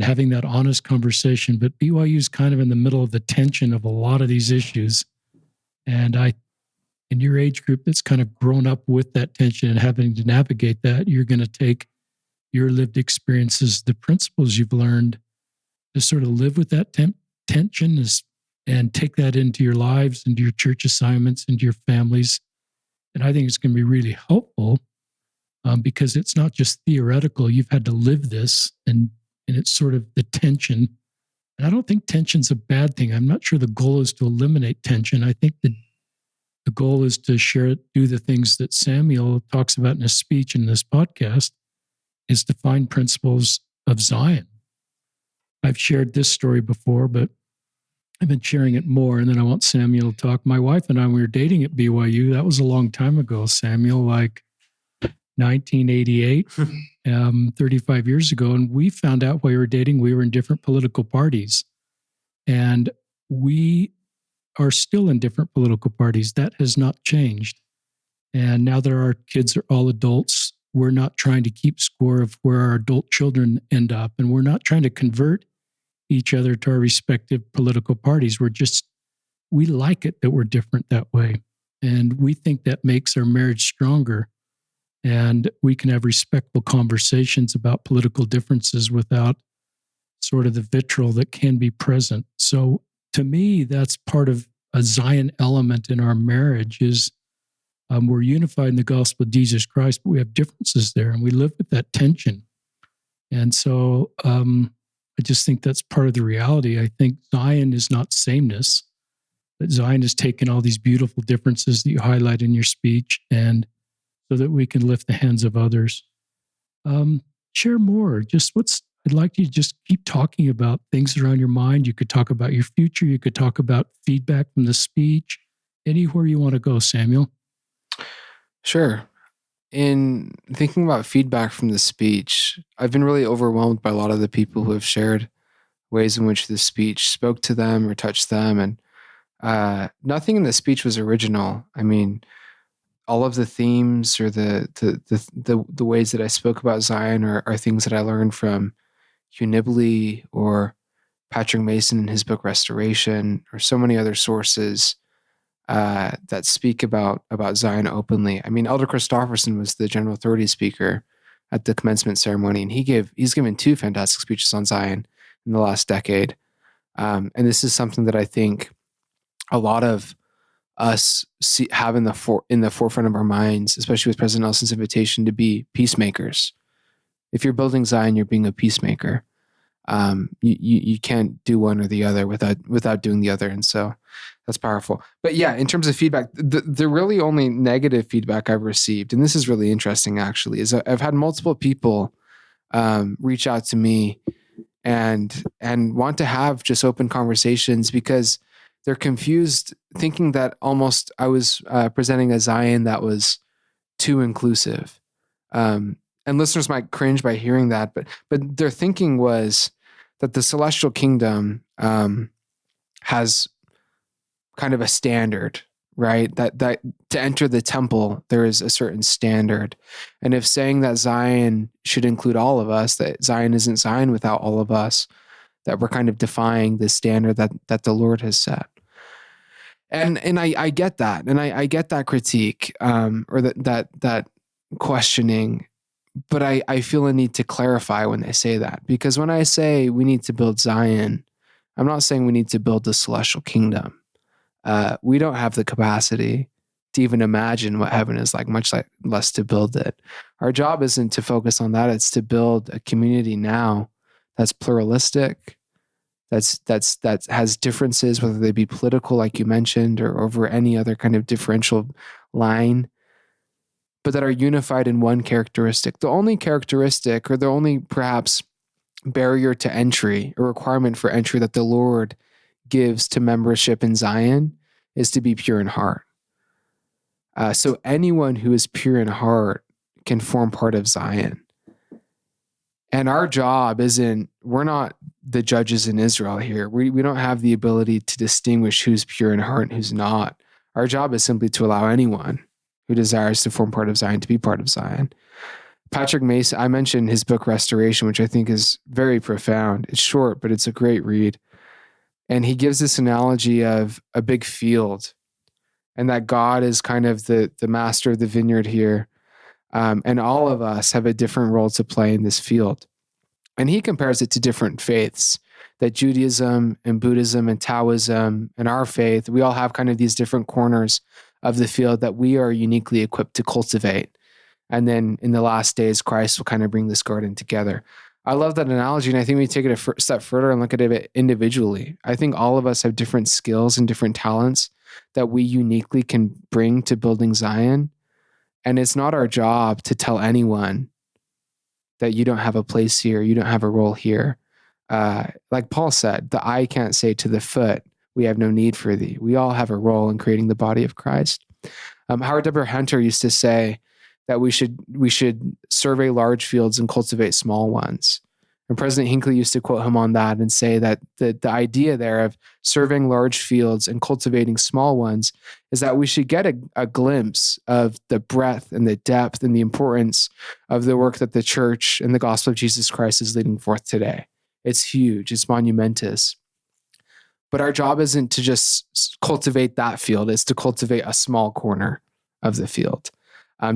Speaker 1: having that honest conversation. But BYU is kind of in the middle of the tension of a lot of these issues. And in your age group that's kind of grown up with that tension and having to navigate that, you're going to take your lived experiences, the principles you've learned, to sort of live with that tension and take that into your lives, into your church assignments, into your families. And I think it's going to be really helpful because it's not just theoretical. You've had to live this, and it's sort of the tension. And I don't think tension's a bad thing. I'm not sure the goal is to eliminate tension. I think the goal is to do the things that Samuel talks about in his speech in this podcast, is to find principles of Zion. I've shared this story before, but I've been sharing it more, and then I want Samuel to talk. My wife and I, we were dating at BYU. That was a long time ago, Samuel, like 1988, 35 years ago. And we found out while we were dating, we were in different political parties. And we are still in different political parties. That has not changed. And now that our kids are all adults, we're not trying to keep score of where our adult children end up. And we're not trying to convert each other to our respective political parties. We like it that we're different that way. And we think that makes our marriage stronger. and we can have respectful conversations about political differences without sort of the vitriol that can be present. So to me, that's part of a Zion element in our marriage is we're unified in the gospel of Jesus Christ, but we have differences there, and we live with that tension. And so I just think that's part of the reality. I think Zion is not sameness, but Zion has taken all these beautiful differences that you highlight in your speech, and so that we can lift the hands of others. Share more. I'd like you to just keep talking about things that are on your mind. You could talk about your future. You could talk about feedback from the speech. Anywhere you want to go, Samuel.
Speaker 2: Sure. In thinking about feedback from the speech, I've been really overwhelmed by a lot of the people who have shared ways in which the speech spoke to them or touched them. And nothing in the speech was original. I mean, all of the themes or the ways that I spoke about Zion are things that I learned from Hugh Nibley or Patrick Mason in his book Restoration, or so many other sources that speak about Zion openly. I mean, Elder Christofferson was the general authority speaker at the commencement ceremony, and he's given 2 fantastic speeches on Zion in the last decade. And this is something that I think a lot of us have in the forefront of our minds, especially with President Nelson's invitation to be peacemakers. If you're building Zion, you're being a peacemaker. You can't do one or the other without doing the other, and so that's powerful. But yeah, in terms of feedback, the really only negative feedback I've received, and this is really interesting actually, is I've had multiple people reach out to me and want to have just open conversations because they're confused, thinking that almost I was presenting a Zion that was too inclusive. And listeners might cringe by hearing that, but their thinking was that the celestial kingdom has kind of a standard, right? That to enter the temple, there is a certain standard. And if saying that Zion should include all of us, that Zion isn't Zion without all of us, that we're kind of defying the standard that the Lord has set. And I get that. And I get that critique or that questioning. But I feel a need to clarify when they say that, because when I say we need to build Zion, I'm not saying we need to build the celestial kingdom. We don't have the capacity to even imagine what heaven is like, much less to build it. Our job isn't to focus on that. It's to build a community now that's pluralistic, that has differences, whether they be political, like you mentioned, or over any other kind of differential line, but that are unified in one characteristic. The only characteristic, or the only perhaps barrier to entry, or requirement for entry that the Lord gives to membership in Zion, is to be pure in heart. So anyone who is pure in heart can form part of Zion. And our job we're not the judges in Israel here. We don't have the ability to distinguish who's pure in heart and who's not. Our job is simply to allow anyone who desires to form part of Zion to be part of Zion. Patrick Mason, I mentioned his book Restoration, which I think is very profound. It's short, but it's a great read. And he gives this analogy of a big field, and that God is kind of the master of the vineyard here. And all of us have a different role to play in this field. And he compares it to different faiths, that Judaism and Buddhism and Taoism and our faith, we all have kind of these different corners of the field that we are uniquely equipped to cultivate. And then in the last days, Christ will kind of bring this garden together. I love that analogy, and I think we take it a step further and look at it individually. I think all of us have different skills and different talents that we uniquely can bring to building Zion. And it's not our job to tell anyone that you don't have a place here, you don't have a role here. Like Paul said, the eye can't say to the foot, we have no need for thee. We all have a role in creating the body of Christ. Howard W. Hunter used to say that we should survey large fields and cultivate small ones. And President Hinckley used to quote him on that and say that the idea there of surveying large fields and cultivating small ones is that we should get a glimpse of the breadth and the depth and the importance of the work that the church and the gospel of Jesus Christ is leading forth today. It's huge. It's monumentous. But our job isn't to just cultivate that field. It's to cultivate a small corner of the field.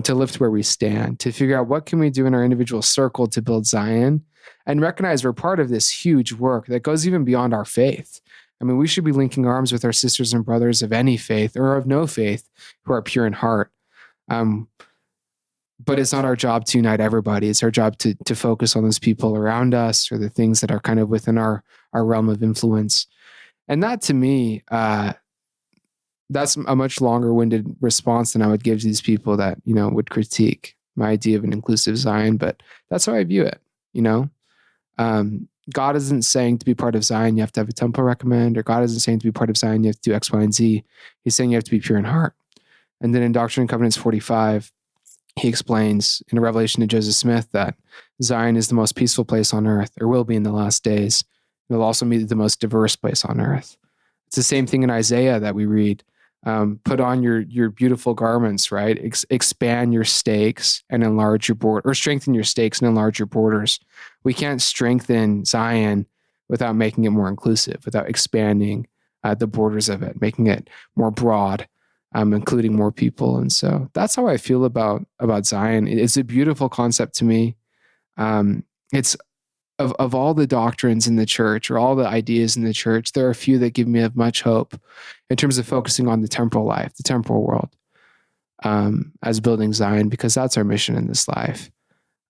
Speaker 2: to lift where we stand, to figure out what can we do in our individual circle to build Zion, and recognize we're part of this huge work that goes even beyond our faith. I mean, we should be linking arms with our sisters and brothers of any faith or of no faith who are pure in heart. But it's not our job to unite everybody. It's our job to focus on those people around us or the things that are kind of within our realm of influence. And that, to me, that's a much longer-winded response than I would give to these people that, would critique my idea of an inclusive Zion. But that's how I view it, God isn't saying to be part of Zion, you have to have a temple recommend, or God isn't saying to be part of Zion, you have to do X, Y, and Z. He's saying you have to be pure in heart. And then in Doctrine and Covenants 45, he explains in a revelation to Joseph Smith that Zion is the most peaceful place on earth, or will be in the last days. It will also be the most diverse place on earth. It's the same thing in Isaiah that we read. Put on your beautiful garments, right? Expand your stakes and enlarge your border, or strengthen your stakes and enlarge your borders. We can't strengthen Zion without making it more inclusive, without expanding the borders of it, making it more broad, including more people. And so that's how I feel about Zion. It's a beautiful concept to me. It's of all the doctrines in the church, or all the ideas in the church, there are a few that give me much hope in terms of focusing on the temporal life, the temporal world, as building Zion, because that's our mission in this life.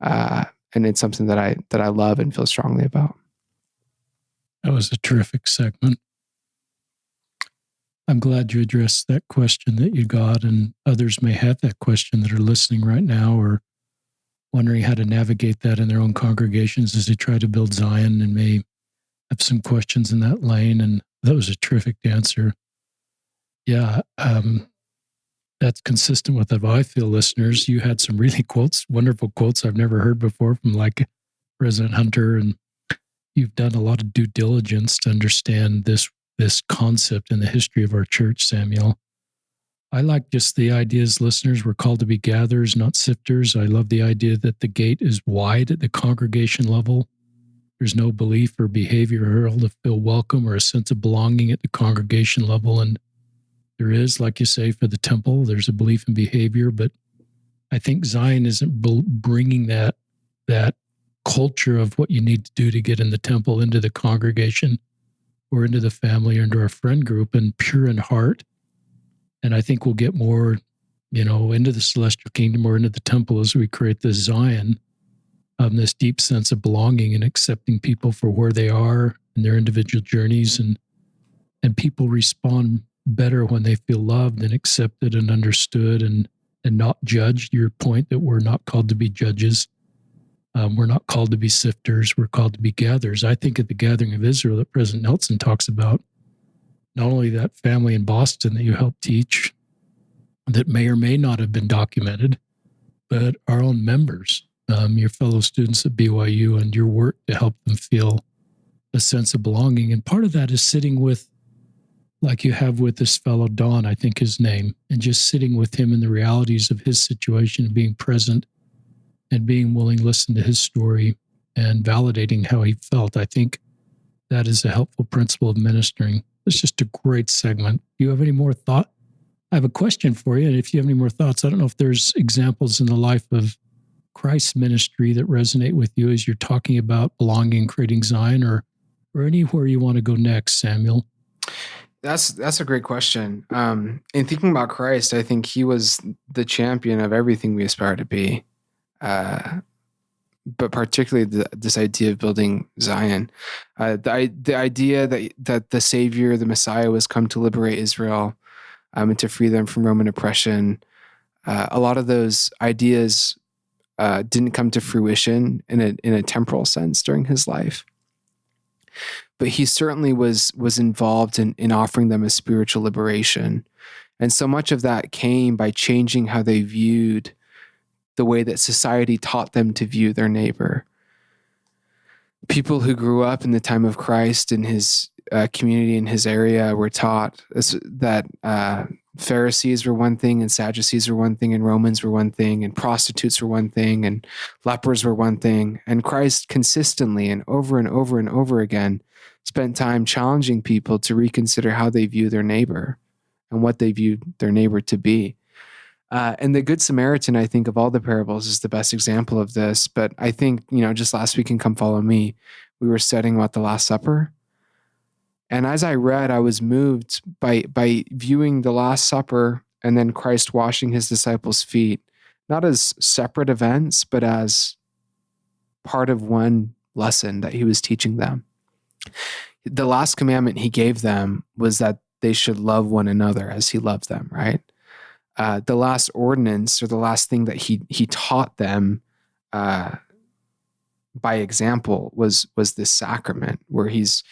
Speaker 2: And it's something that I love and feel strongly about.
Speaker 1: That was a terrific segment. I'm glad you addressed that question that you got, and others may have that question that are listening right now, or wondering how to navigate that in their own congregations as they try to build Zion, and may have some questions in that lane. And that was a terrific answer. Yeah, that's consistent with how I feel, listeners. You had some really wonderful quotes I've never heard before from like President Hunter, and you've done a lot of due diligence to understand this concept in the history of our church, Samuel. I like just the ideas, listeners, we're called to be gatherers, not sifters. I love the idea that the gate is wide at the congregation level. There's no belief or behavior hurdle to feel welcome or a sense of belonging at the congregation level. And there is, like you say, for the temple, there's a belief in behavior, but I think Zion isn't bringing that culture of what you need to do to get in the temple into the congregation or into the family or into our friend group, and pure in heart. And I think we'll get more, into the celestial kingdom or into the temple as we create this Zion, this deep sense of belonging and accepting people for where they are in their individual journeys. And people respond better when they feel loved and accepted and understood and not judged. Your point that we're not called to be judges. We're not called to be sifters. We're called to be gatherers. I think at the gathering of Israel that President Nelson talks about, not only that family in Boston that you helped teach that may or may not have been documented, but our own members, your fellow students at BYU, and your work to help them feel a sense of belonging. And part of that is sitting with, like you have with this fellow, Don, I think his name, and just sitting with him in the realities of his situation and being present and being willing to listen to his story and validating how he felt. I think that is a helpful principle of ministering. It's just a great segment. Do you have any more thought? I have a question for you. And if you have any more thoughts, I don't know if there's examples in the life of Christ's ministry that resonate with you as you're talking about belonging, creating Zion, or anywhere you want to go next, Samuel.
Speaker 2: That's a great question. In thinking about Christ, I think he was the champion of everything we aspire to be. But particularly this idea of building Zion, the idea that the Savior, the Messiah, was come to liberate Israel and to free them from Roman oppression. A lot of those ideas didn't come to fruition in a temporal sense during his life, but he certainly was involved in offering them a spiritual liberation, and so much of that came by changing how they viewed the way that society taught them to view their neighbor. People who grew up in the time of Christ in his community, in his area, were taught that Pharisees were one thing and Sadducees were one thing and Romans were one thing and prostitutes were one thing and lepers were one thing. And Christ consistently and over and over and over again spent time challenging people to reconsider how they view their neighbor and what they viewed their neighbor to be. And the Good Samaritan, I think, of all the parables is the best example of this. But I think, just last week in Come Follow Me, we were studying about the Last Supper. And as I read, I was moved by viewing the Last Supper and then Christ washing his disciples' feet, not as separate events, but as part of one lesson that he was teaching them. The last commandment he gave them was that they should love one another as he loved them, right? The last ordinance, or the last thing that he taught them by example, was this sacrament, where he's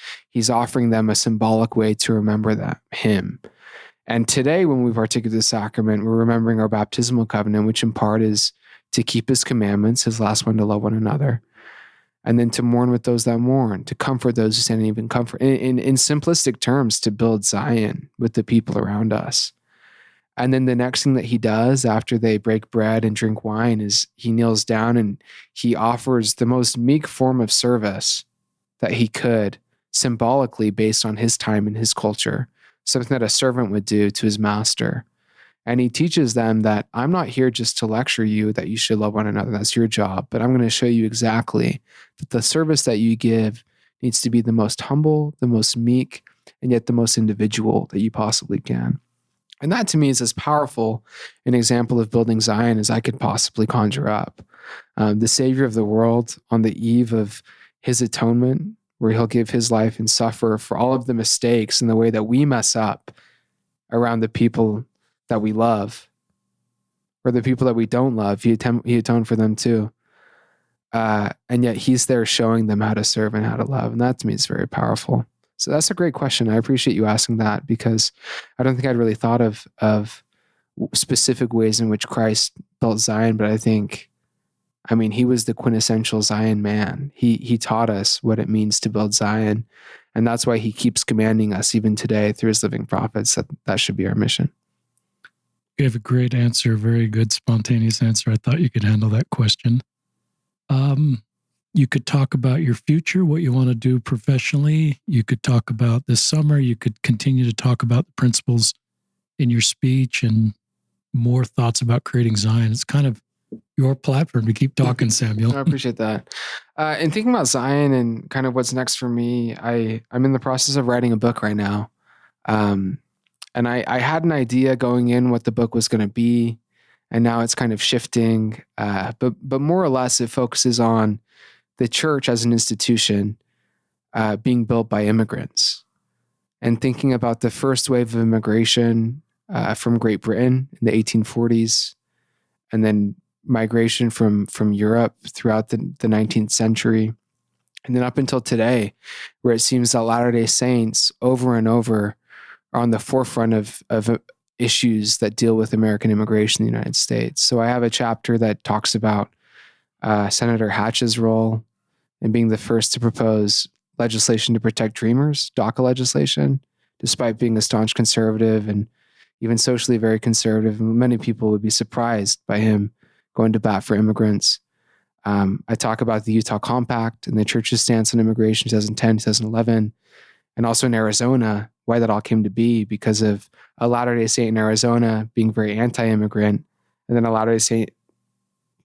Speaker 2: offering them a symbolic way to remember him. And today, when we partake of the sacrament, we're remembering our baptismal covenant, which in part is to keep his commandments, his last one, to love one another, and then to mourn with those that mourn, to comfort those who stand in even comfort. In simplistic terms, to build Zion with the people around us. And then the next thing that he does after they break bread and drink wine is he kneels down and he offers the most meek form of service that he could, symbolically based on his time and his culture, something that a servant would do to his master. And he teaches them that I'm not here just to lecture you that you should love one another. That's your job. But I'm going to show you exactly that the service that you give needs to be the most humble, the most meek, and yet the most individual that you possibly can. And that to me is as powerful an example of building Zion as I could possibly conjure up. The Savior of the world on the eve of his atonement, where he'll give his life and suffer for all of the mistakes and the way that we mess up around the people that we love, or the people that we don't love. He atoned for them too. And yet he's there showing them how to serve and how to love. And that to me is very powerful. So that's a great question. I appreciate you asking that, because I don't think I'd really thought of specific ways in which Christ built Zion, but he was the quintessential Zion man. He taught us what it means to build Zion, and that's why he keeps commanding us even today through his living prophets that should be our mission.
Speaker 1: You gave a great answer, very good spontaneous answer. I thought you could handle that question. You could talk about your future, what you want to do professionally. You could talk about this summer. You could continue to talk about the principles in your speech and more thoughts about creating Zion. It's kind of your platform to keep talking, Samuel.
Speaker 2: I appreciate that. And thinking about Zion and kind of what's next for me, I'm in the process of writing a book right now. And I had an idea going in what the book was going to be, and now it's kind of shifting. But more or less, it focuses on the church as an institution being built by immigrants, and thinking about the first wave of immigration from Great Britain in the 1840s, and then migration from Europe throughout the 19th century, and then up until today, where it seems that Latter-day Saints over and over are on the forefront of issues that deal with American immigration in the United States. So I have a chapter that talks about Senator Hatch's role in being the first to propose legislation to protect dreamers, DACA legislation, despite being a staunch conservative and even socially very conservative. And many people would be surprised by him going to bat for immigrants. I talk about the Utah Compact and the church's stance on immigration, 2010, 2011, and also in Arizona, why that all came to be because of a Latter-day Saint in Arizona being very anti-immigrant, and then a Latter-day Saint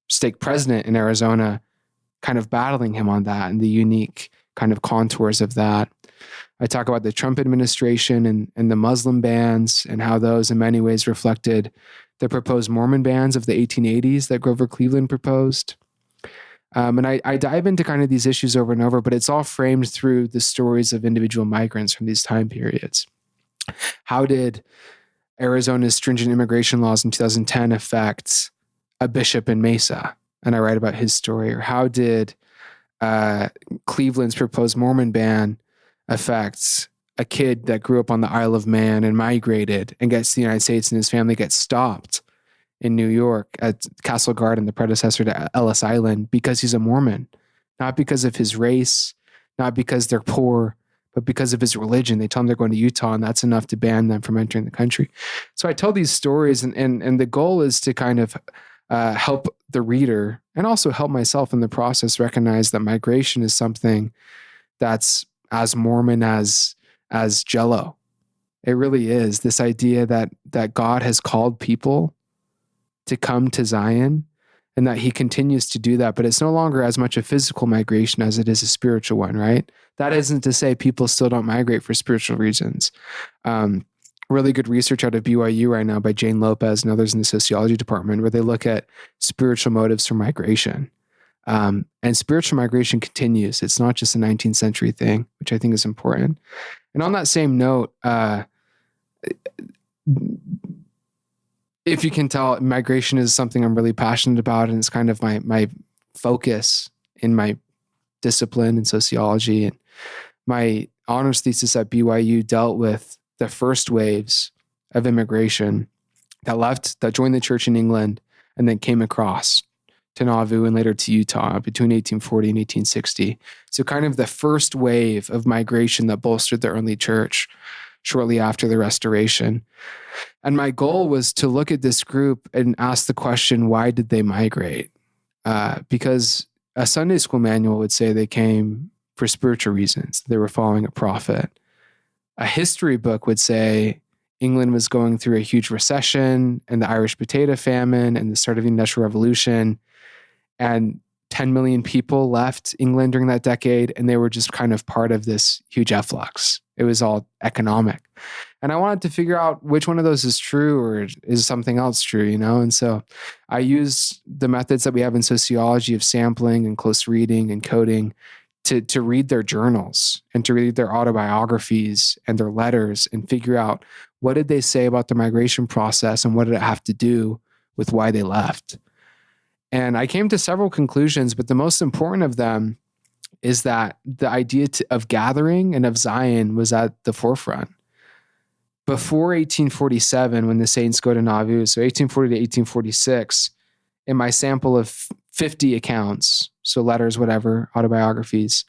Speaker 2: stake president in Arizona kind of battling him on that and the unique kind of contours of that. I talk about the Trump administration and the Muslim bans and how those in many ways reflected the proposed Mormon bans of the 1880s that Grover Cleveland proposed. And I dive into kind of these issues over and over, but it's all framed through the stories of individual migrants from these time periods. How did Arizona's stringent immigration laws in 2010 affect a bishop in Mesa? And I write about his story. Or how did Cleveland's proposed Mormon ban affect a kid that grew up on the Isle of Man and migrated and gets to the United States, and his family gets stopped in New York at Castle Garden, the predecessor to Ellis Island, because he's a Mormon, not because of his race, not because they're poor, but because of his religion. They tell him they're going to Utah, and that's enough to ban them from entering the country. So I tell these stories, and the goal is to kind of help the reader and also help myself in the process recognize that migration is something that's as Mormon as Jello. It really is this idea that God has called people to come to Zion, and that he continues to do that, but it's no longer as much a physical migration as it is a spiritual one, right? That isn't to say people still don't migrate for spiritual reasons. Really good research out of BYU right now by Jane Lopez and others in the sociology department, where they look at spiritual motives for migration. And spiritual migration continues. It's not just a 19th century thing, which I think is important. And on that same note, if you can tell, migration is something I'm really passionate about, and it's kind of my focus in my discipline in sociology. And my honors thesis at BYU dealt with the first waves of immigration that joined the church in England and then came across to Nauvoo and later to Utah between 1840 and 1860. So kind of the first wave of migration that bolstered the early church shortly after the Restoration. And my goal was to look at this group and ask the question, why did they migrate? Because a Sunday school manual would say they came for spiritual reasons. They were following a prophet. A history book would say England was going through a huge recession and the Irish potato famine and the start of the Industrial Revolution. And 10 million people left England during that decade, and they were just kind of part of this huge efflux. It was all economic. And I wanted to figure out which one of those is true or is something else true, you know? And so I use the methods that we have in sociology of sampling and close reading and coding to read their journals and to read their autobiographies and their letters and figure out what did they say about the migration process and what did it have to do with why they left. And I came to several conclusions, but the most important of them is that the idea of gathering and of Zion was at the forefront. Before 1847, when the saints go to Nauvoo, so 1840 to 1846, in my sample of 50 accounts, so letters, whatever, autobiographies,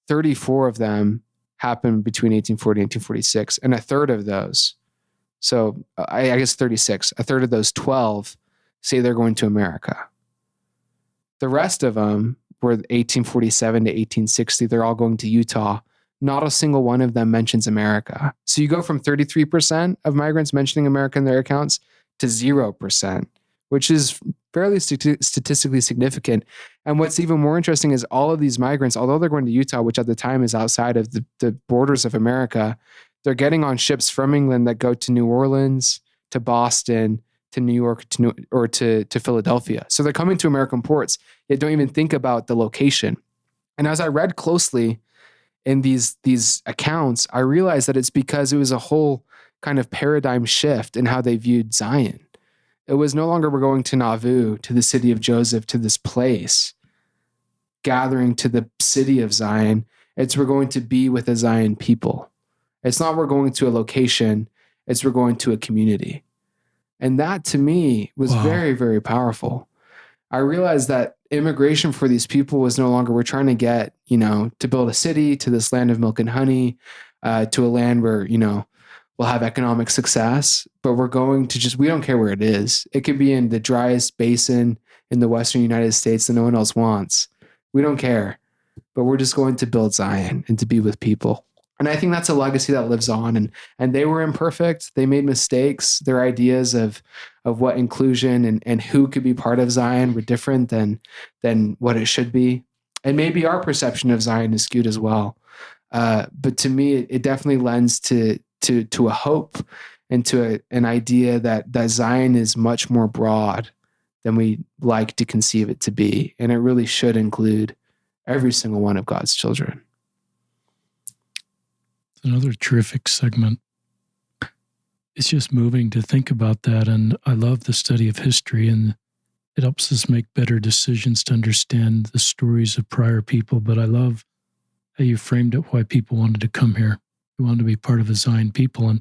Speaker 2: 34 of them happened between 1840 and 1846, and a third of those, so I guess 36, a third of those 12 say they're going to America. The rest of them were 1847 to 1860. They're all going to Utah. Not a single one of them mentions America. So you go from 33% of migrants mentioning America in their accounts to 0%, which is fairly statistically significant. And what's even more interesting is all of these migrants, although they're going to Utah, which at the time is outside of the borders of America, they're getting on ships from England that go to New Orleans, to Boston, to New York, to Philadelphia. So they're coming to American ports, yet don't even think about the location. And as I read closely in these accounts, I realized that it's because it was a whole kind of paradigm shift in how they viewed Zion. It was no longer we're going to Nauvoo, to the city of Joseph, to this place, gathering to the city of Zion. It's we're going to be with a Zion people. It's not we're going to a location, it's we're going to a community. And that to me was very, very powerful. I realized that immigration for these people was no longer, we're trying to get, to build a city, to this land of milk and honey, to a land where, we'll have economic success, but we're going to we don't care where it is. It could be in the driest basin in the Western United States that no one else wants. We don't care, but we're just going to build Zion and to be with people. And I think that's a legacy that lives on. And they were imperfect. They made mistakes. Their ideas of what inclusion and who could be part of Zion were different than what it should be. And maybe our perception of Zion is skewed as well. But to me, it definitely lends to a hope and to an idea that Zion is much more broad than we like to conceive it to be. And it really should include every single one of God's children.
Speaker 1: Another terrific segment. It's just moving to think about that. And I love the study of history, and it helps us make better decisions to understand the stories of prior people. But I love how you framed it, why people wanted to come here. They wanted to be part of a Zion people. And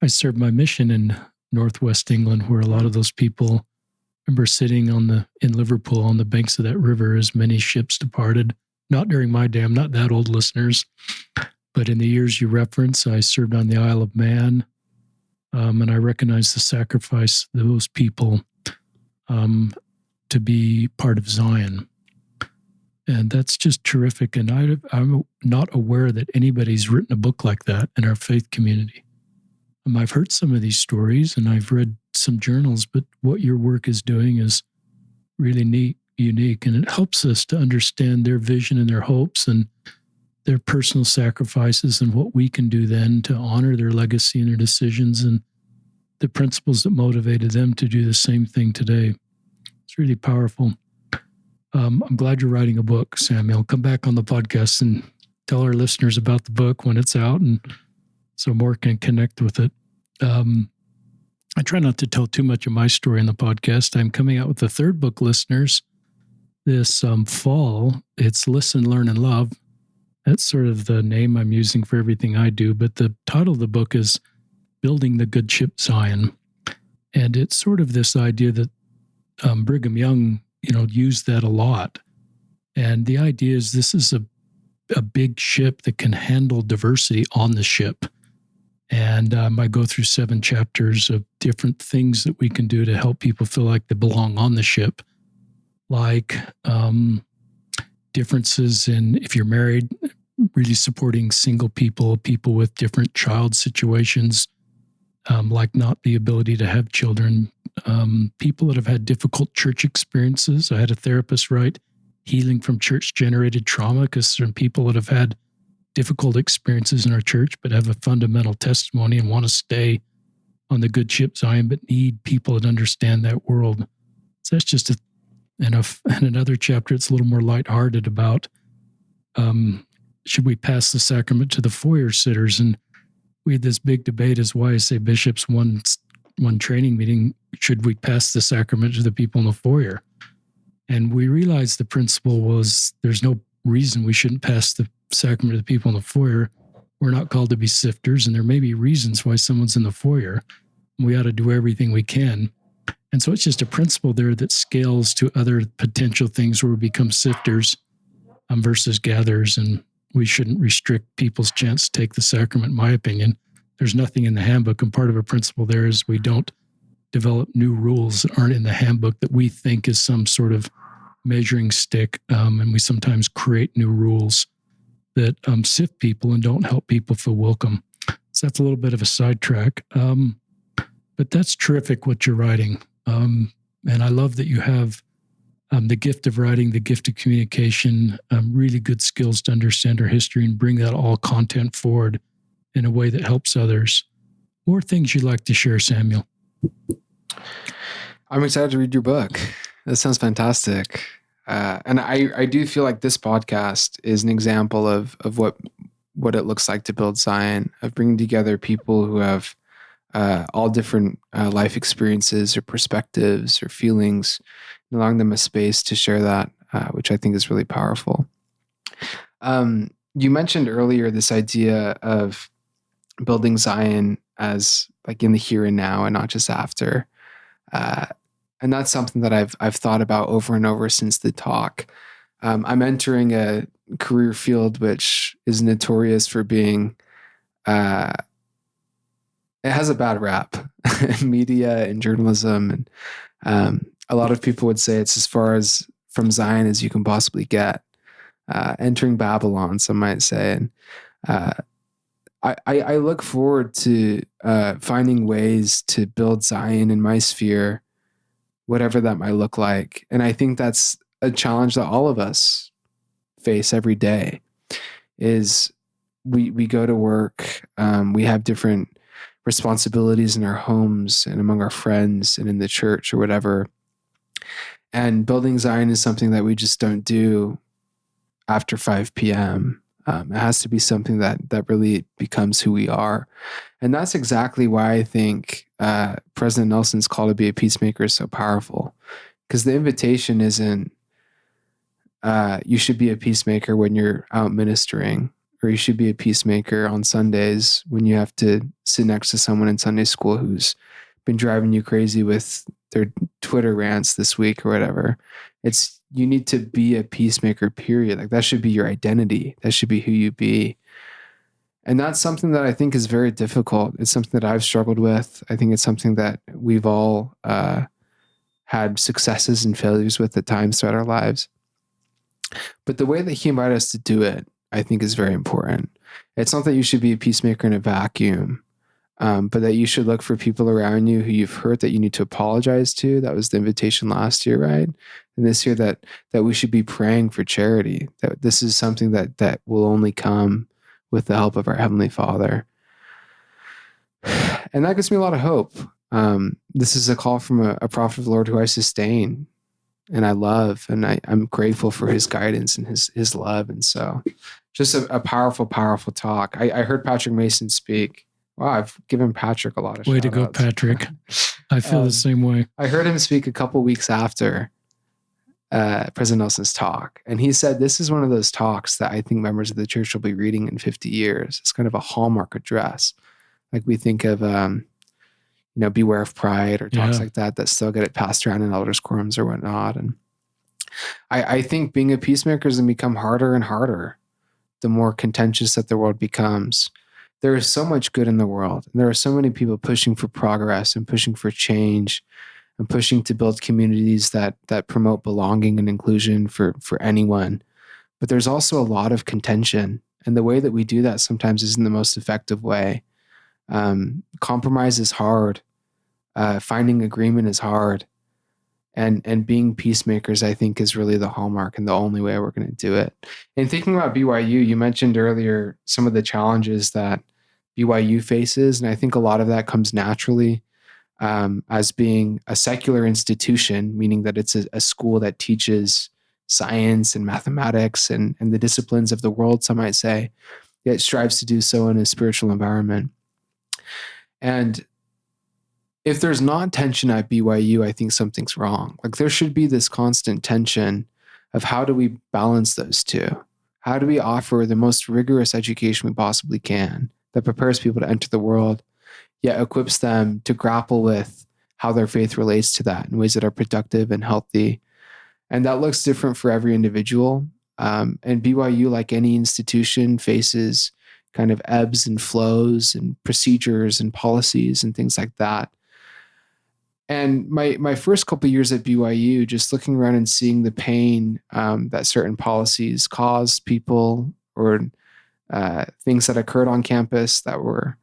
Speaker 1: I served my mission in Northwest England, where a lot of those people, I remember sitting in Liverpool on the banks of that river as many ships departed. Not during my day, I'm not that old, listeners. But in the years you reference, I served on the Isle of Man, and I recognize the sacrifice of those people to be part of Zion. And that's just terrific. And I'm not aware that anybody's written a book like that in our faith community. I've heard some of these stories and I've read some journals, but what your work is doing is really neat, unique, and it helps us to understand their vision and their hopes and their personal sacrifices and what we can do then to honor their legacy and their decisions and the principles that motivated them to do the same thing today. It's really powerful. I'm glad you're writing a book, Samuel. Come back on the podcast and tell our listeners about the book when it's out, and so more can connect with it. I try not to tell too much of my story in the podcast. I'm coming out with the third book, listeners, this fall. It's Listen, Learn, and Love. That's sort of the name I'm using for everything I do. But the title of the book is Building the Good Ship Zion. And it's sort of this idea that Brigham Young, used that a lot. And the idea is this is a big ship that can handle diversity on the ship. And I go through 7 chapters of different things that we can do to help people feel like they belong on the ship, like differences in, if you're married, really supporting single people with different child situations, like not the ability to have children, people that have had difficult church experiences. I had a therapist write Healing from Church-Generated Trauma, because some people that have had difficult experiences in our church but have a fundamental testimony and want to stay on the good ship Zion, but need people that understand that world. So that's just and another chapter. It's a little more lighthearted about should we pass the sacrament to the foyer sitters? And we had this big debate as YSA bishops one training meeting. Should we pass the sacrament to the people in the foyer? And we realized the principle was there's no reason we shouldn't pass the sacrament to the people in the foyer. We're not called to be sifters, and there may be reasons why someone's in the foyer. We ought to do everything we can. And so it's just a principle there that scales to other potential things where we become sifters versus gatherers, and we shouldn't restrict people's chance to take the sacrament, in my opinion. There's nothing in the handbook, and part of a principle there is we don't develop new rules that aren't in the handbook that we think is some sort of measuring stick, and we sometimes create new rules that sift people and don't help people feel welcome. So that's a little bit of a sidetrack, but that's terrific what you're writing. And I love that you have the gift of writing, the gift of communication, really good skills to understand our history and bring that all content forward in a way that helps others. More things you'd like to share, Samuel?
Speaker 2: I'm excited to read your book. That sounds fantastic. And I do feel like this podcast is an example of what it looks like to build Zion, of bringing together people who have all different life experiences or perspectives or feelings, and allowing them a space to share that, which I think is really powerful. You mentioned earlier this idea of building Zion as like in the here and now and not just after. And that's something that I've thought about over and over since the talk. I'm entering a career field which is notorious for being, it has a bad rap in media and journalism. And a lot of people would say it's as far as from Zion as you can possibly get. Entering Babylon, some might say. And I look forward to finding ways to build Zion in my sphere, whatever that might look like. And I think that's a challenge that all of us face every day, is we go to work, we have different responsibilities in our homes and among our friends and in the church or whatever. And building Zion is something that we just don't do after 5 p.m. It has to be something that really becomes who we are. And that's exactly why I think President Nelson's call to be a peacemaker is so powerful. Because the invitation isn't, you should be a peacemaker when you're out ministering, or you should be a peacemaker on Sundays when you have to sit next to someone in Sunday school who's been driving you crazy with their Twitter rants this week or whatever. It's, you need to be a peacemaker, period. Like that should be your identity. That should be who you be. And that's something that I think is very difficult. It's something that I've struggled with. I think it's something that we've all had successes and failures with at times throughout our lives. But the way that he invited us to do it, I think is very important. It's not that you should be a peacemaker in a vacuum. but that you should look for people around you who you've hurt that you need to apologize to. That was the invitation last year, right? And this year that we should be praying for charity, that this is something that will only come with the help of our Heavenly Father. And that gives me a lot of hope. This is a call from a prophet of the Lord who I sustain and I love, and I'm grateful for his guidance and his love. And so just a powerful, powerful talk. I heard Patrick Mason speak. Wow, I've given Patrick a lot of
Speaker 1: way to go,
Speaker 2: shout-outs.
Speaker 1: Patrick. I feel the same way.
Speaker 2: I heard him speak a couple weeks after President Nelson's talk. And he said, this is one of those talks that I think members of the church will be reading in 50 years. It's kind of a hallmark address. Like we think of, Beware of Pride or talks like that still get it passed around in elders' quorums or whatnot. And I think being a peacemaker is going to become harder and harder the more contentious that the world becomes. There is so much good in the world. And there are so many people pushing for progress and pushing for change and pushing to build communities that promote belonging and inclusion for anyone. But there's also a lot of contention. And the way that we do that sometimes isn't the most effective way. Compromise is hard. Finding agreement is hard. And being peacemakers, I think, is really the hallmark and the only way we're going to do it. And thinking about BYU, you mentioned earlier some of the challenges that BYU faces. And I think a lot of that comes naturally as being a secular institution, meaning that it's a school that teaches science and mathematics and the disciplines of the world, some might say, yet strives to do so in a spiritual environment. And if there's not tension at BYU, I think something's wrong. Like there should be this constant tension of how do we balance those two? How do we offer the most rigorous education we possibly can that prepares people to enter the world, yet equips them to grapple with how their faith relates to that in ways that are productive and healthy? And that looks different for every individual. And BYU, like any institution, faces kind of ebbs and flows and procedures and policies and things like that. And my first couple of years at BYU, just looking around and seeing the pain that certain policies caused people or things that occurred on campus that were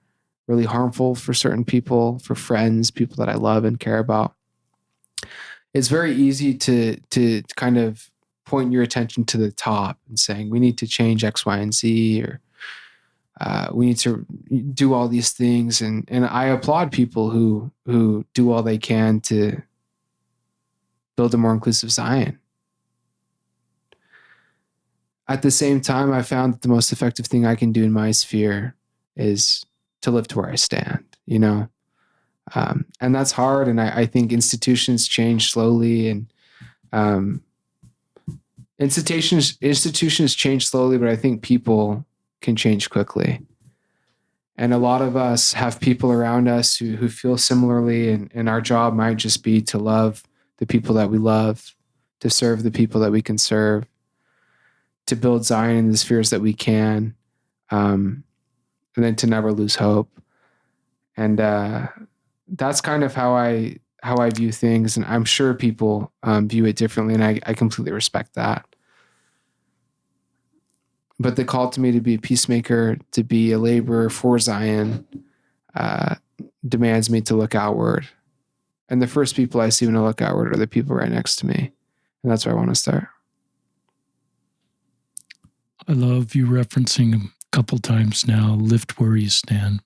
Speaker 2: really harmful for certain people, for friends, people that I love and care about. It's very easy to kind of point your attention to the top and saying, we need to change X, Y, and Z, or we need to do all these things. And I applaud people who do all they can to build a more inclusive Zion. At the same time, I found that the most effective thing I can do in my sphere is to live to where I stand, and that's hard. And I think institutions change slowly, and institutions change slowly, but I think people can change quickly. And a lot of us have people around us who feel similarly, and our job might just be to love the people that we love, to serve the people that we can serve, to build Zion in the spheres that we can, and then to never lose hope. And that's kind of how I view things, and I'm sure people view it differently, and I completely respect that. But the call to me to be a peacemaker, to be a laborer for Zion, demands me to look outward. And the first people I see when I look outward are the people right next to me. And that's where I want to start.
Speaker 1: I love you referencing a couple times now, lift where you stand.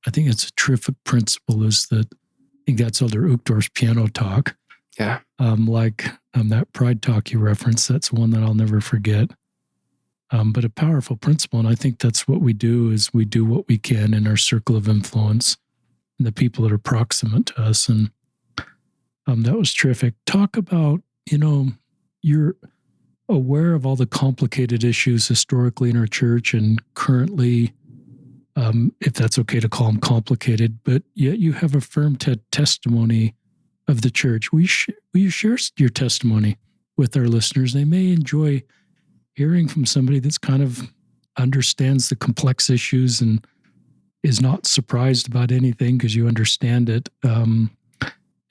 Speaker 1: I think it's a terrific principle is that, I think that's Elder Uchtdorf's piano talk.
Speaker 2: Yeah.
Speaker 1: That pride talk you referenced, that's one that I'll never forget. But a powerful principle, and I think that's what we do, is we do what we can in our circle of influence and the people that are proximate to us. And that was terrific. Talk about, you're aware of all the complicated issues historically in our church and currently, if that's okay to call them complicated, but yet you have a firm testimony of the church. Will you share your testimony with our listeners? They may enjoy hearing from somebody that's kind of understands the complex issues and is not surprised about anything because you understand it,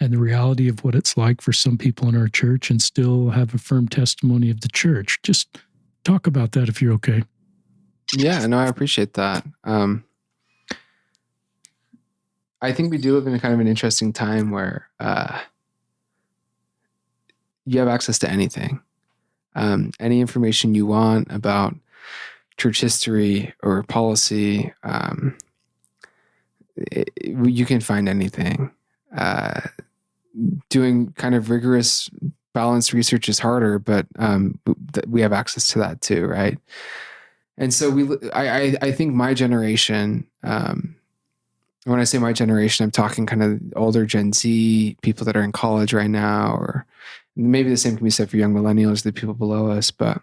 Speaker 1: and the reality of what it's like for some people in our church, and still have a firm testimony of the church. Just talk about that if you're okay.
Speaker 2: Yeah, no, I appreciate that. I think we do live in a kind of an interesting time where you have access to anything. Any information you want about church history or policy, you can find anything. Doing kind of rigorous, balanced research is harder, but we have access to that too, right? And so I think my generation, when I say my generation, I'm talking kind of older Gen Z, people that are in college right now, or maybe the same can be said for young millennials, the people below us, but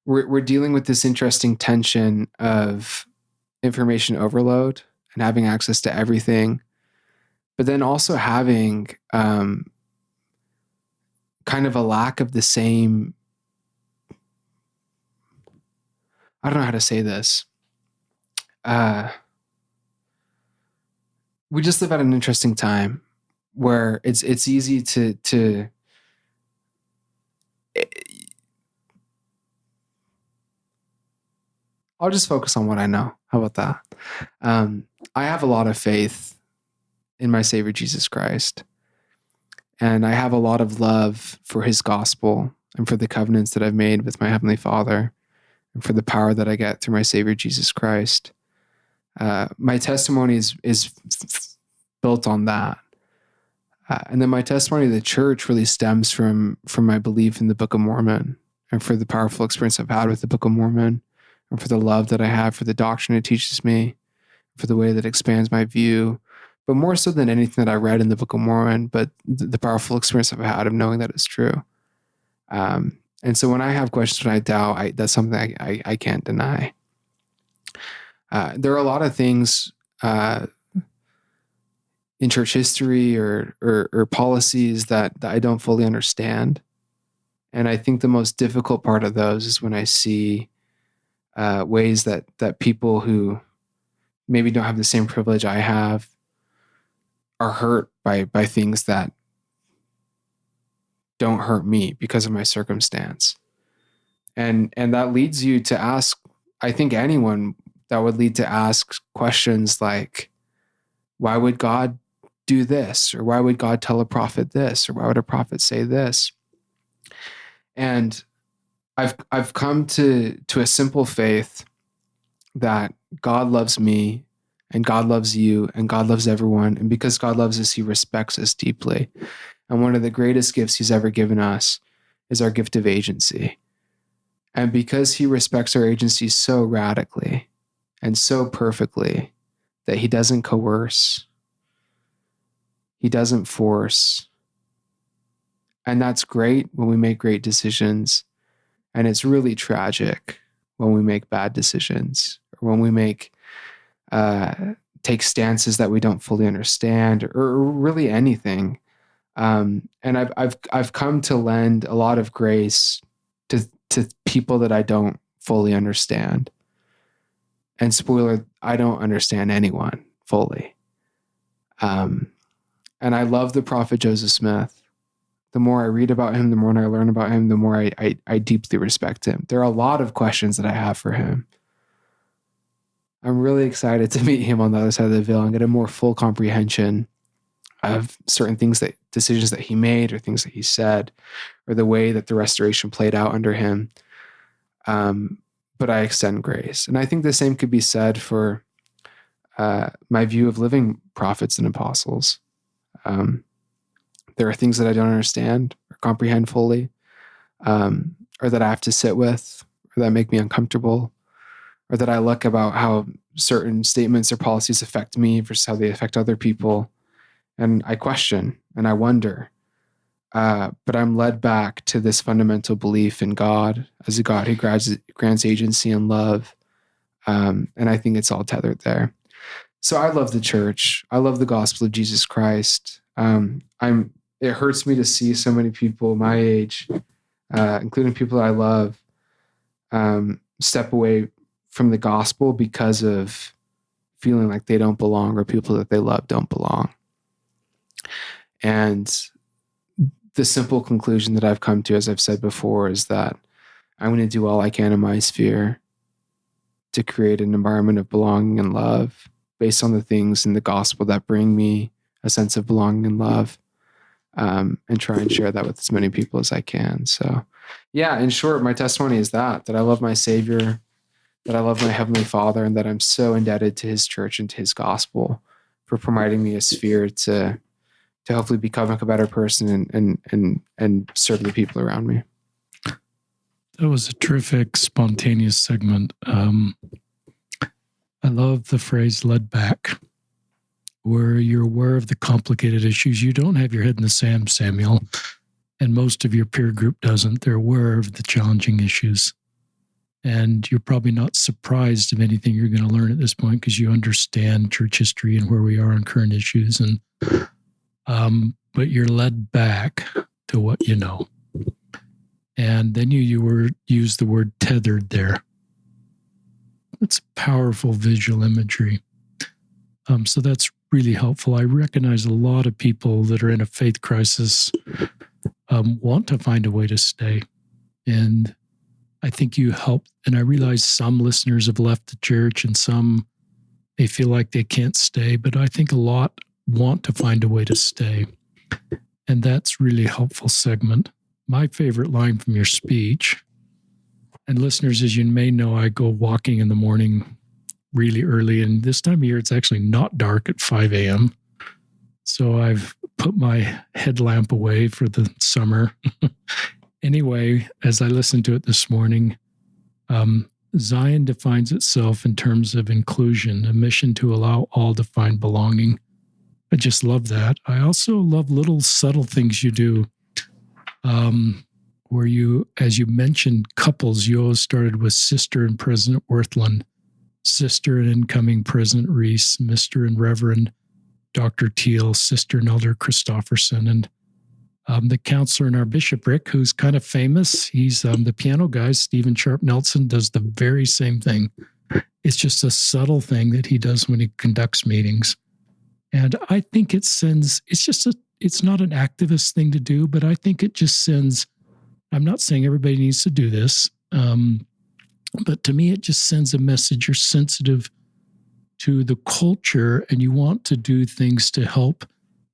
Speaker 2: we're dealing with this interesting tension of information overload and having access to everything, but then also having kind of a lack of the same, I don't know how to say this. We just live at an interesting time where it's easy to I'll just focus on what I know. How about that? I have a lot of faith in my Savior Jesus Christ, and I have a lot of love for his gospel and for the covenants that I've made with my Heavenly Father and for the power that I get through my Savior Jesus Christ. My testimony is built on that. And then my testimony to the church really stems from my belief in the Book of Mormon and for the powerful experience I've had with the Book of Mormon and for the love that I have for the doctrine it teaches me, for the way that it expands my view, but more so than anything that I read in the Book of Mormon, but the powerful experience I've had of knowing that it's true. And so when I have questions, when I doubt, that's something I can't deny. There are a lot of things in church history or policies that I don't fully understand. And I think the most difficult part of those is when I see ways that people who maybe don't have the same privilege I have are hurt by things that don't hurt me because of my circumstance. And that leads you to ask, I think anyone, that would lead to ask questions like, why would God do this? Or why would God tell a prophet this? Or why would a prophet say this? And I've come to a simple faith that God loves me and God loves you and God loves everyone. And because God loves us, he respects us deeply. And one of the greatest gifts he's ever given us is our gift of agency. And because he respects our agency so radically and so perfectly that he doesn't coerce, he doesn't force. And that's great when we make great decisions. And it's really tragic when we make bad decisions or when we take stances that we don't fully understand or really anything. And I've come to lend a lot of grace to people that I don't fully understand. And spoiler, I don't understand anyone fully. And I love the prophet Joseph Smith. The more I read about him, the more I learn about him, the more I deeply respect him. There are a lot of questions that I have for him. I'm really excited to meet him on the other side of the veil and get a more full comprehension of certain decisions that he made or things that he said, or the way that the restoration played out under him. But I extend grace. And I think the same could be said for my view of living prophets and apostles. There are things that I don't understand or comprehend fully, or that I have to sit with, or that make me uncomfortable, or that I look about how certain statements or policies affect me versus how they affect other people. And I question and I wonder, but I'm led back to this fundamental belief in God as a God who grants agency and love. And I think it's all tethered there. So I love the church. I love the gospel of Jesus Christ. It hurts me to see so many people my age, including people I love, step away from the gospel because of feeling like they don't belong or people that they love don't belong. And the simple conclusion that I've come to, as I've said before, is that I'm going to do all I can in my sphere to create an environment of belonging and love based on the things in the gospel that bring me a sense of belonging and love, and try and share that with as many people as I can. So, yeah, in short, my testimony is that I love my Savior, that I love my Heavenly Father, and that I'm so indebted to His church and to His gospel for providing me a sphere to hopefully become a better person and serve the people around me.
Speaker 1: That was a terrific, spontaneous segment. I love the phrase "led back," where you're aware of the complicated issues. You don't have your head in the sand, Samuel, and most of your peer group doesn't. They're aware of the challenging issues. And you're probably not surprised of anything you're going to learn at this point because you understand church history and where we are on current issues. And but you're led back to what you know. And then you used the word tethered there. It's powerful visual imagery. So that's really helpful. I recognize a lot of people that are in a faith crisis want to find a way to stay. And I think you help. And I realize some listeners have left the church and some, they feel like they can't stay. But I think a lot want to find a way to stay. And that's really a helpful segment. My favorite line from your speech, and listeners, as you may know, I go walking in the morning really early, and this time of year, it's actually not dark at 5 a.m. So I've put my headlamp away for the summer. Anyway, as I listened to it this morning, Zion defines itself in terms of inclusion, a mission to allow all to find belonging. I just love that. I also love little subtle things you do. Where you, as you mentioned, couples, you always started with Sister and President Worthland, Sister and incoming President Reese, Mr. and Reverend Dr. Teal, Sister and Elder Christofferson, and the counselor in our bishopric, who's kind of famous. He's the piano guy, Stephen Sharp Nelson, does the very same thing. It's just a subtle thing that he does when he conducts meetings. And I think it sends, it's not an activist thing to do, but I think it just sends, I'm not saying everybody needs to do this, but to me, it just sends a message. You're sensitive to the culture and you want to do things to help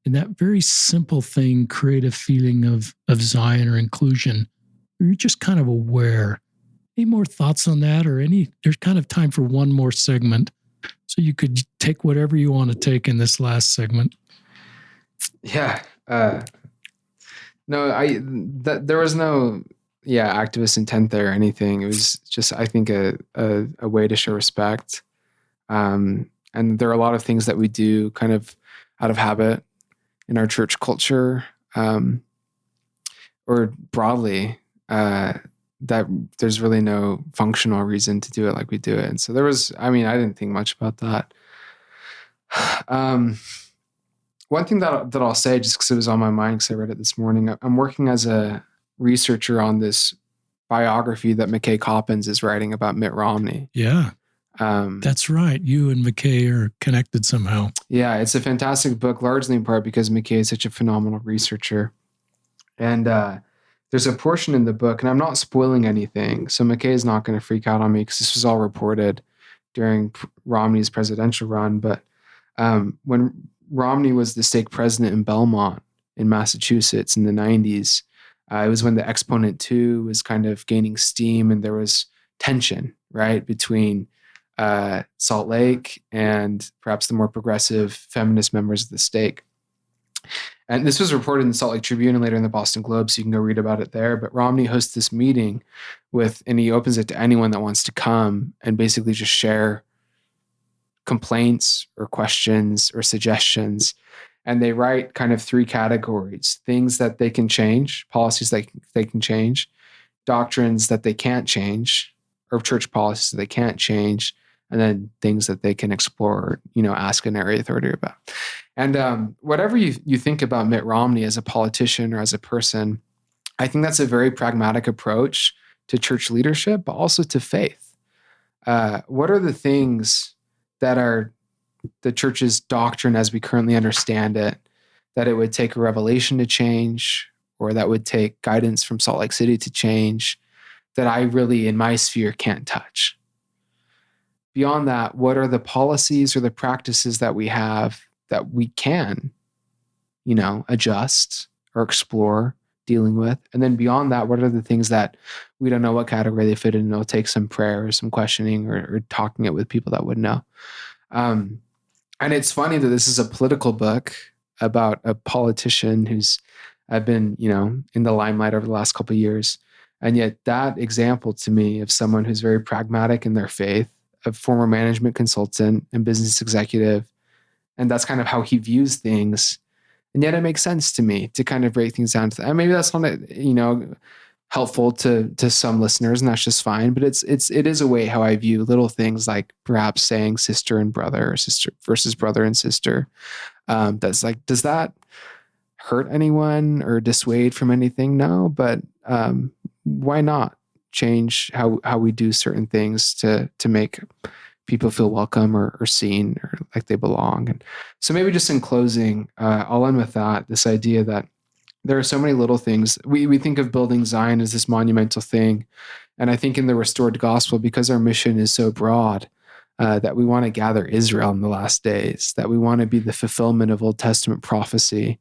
Speaker 1: in that very simple thing, create a feeling of Zion or inclusion. You're just kind of aware. Any more thoughts on that, or there's kind of time for one more segment. So you could take whatever you want to take in this last segment.
Speaker 2: Yeah. There was no activist intent there or anything. It was just, I think, a way to show respect. And there are a lot of things that we do kind of out of habit in our church culture, or broadly, that there's really no functional reason to do it like we do it. And so I didn't think much about that. One thing that I'll say, just because it was on my mind, because I read it this morning, I'm working as a researcher on this biography that McKay Coppins is writing about Mitt Romney.
Speaker 1: Yeah, that's right. You and McKay are connected somehow.
Speaker 2: Yeah, it's a fantastic book, largely in part because McKay is such a phenomenal researcher. And there's a portion in the book, and I'm not spoiling anything, so McKay is not going to freak out on me because this was all reported during Romney's presidential run. But when Romney was the stake president in Belmont in Massachusetts in the 90s, it was when the Exponent 2 was kind of gaining steam, and there was tension, right, between Salt Lake and perhaps the more progressive feminist members of the stake. And this was reported in the Salt Lake Tribune and later in the Boston Globe, so you can go read about it there. But Romney hosts this meeting and he opens it to anyone that wants to come and basically just share complaints or questions or suggestions. And they write kind of three categories: things that they can change, policies that they can change, doctrines that they can't change, or church policies that they can't change, and then things that they can explore, ask an area authority about. And whatever you think about Mitt Romney as a politician or as a person, I think that's a very pragmatic approach to church leadership, but also to faith. What are the things that are the church's doctrine as we currently understand it, that it would take a revelation to change, or that would take guidance from Salt Lake City to change, that I really, in my sphere, can't touch? beyond that, what are the policies or the practices that we have that we can, adjust or explore dealing with? And then beyond that, what are the things that we don't know what category they fit in? It'll take some prayer or some questioning or talking it with people that would know. And it's funny that this is a political book about a politician who's been, in the limelight over the last couple of years. And yet that example to me of someone who's very pragmatic in their faith, a former management consultant and business executive, and that's kind of how he views things. And yet it makes sense to me to kind of break things down to that. And maybe that's not, helpful to some listeners, and that's just fine. But it is a way how I view little things like perhaps saying sister and brother or sister versus brother and sister. That's like, does that hurt anyone or dissuade from anything? No, but why not change how we do certain things to make people feel welcome or seen or like they belong? And so maybe just in closing, I'll end with that, this idea that there are so many little things. We think of building Zion as this monumental thing. And I think in the restored gospel, because our mission is so broad, that we want to gather Israel in the last days, that we want to be the fulfillment of Old Testament prophecy.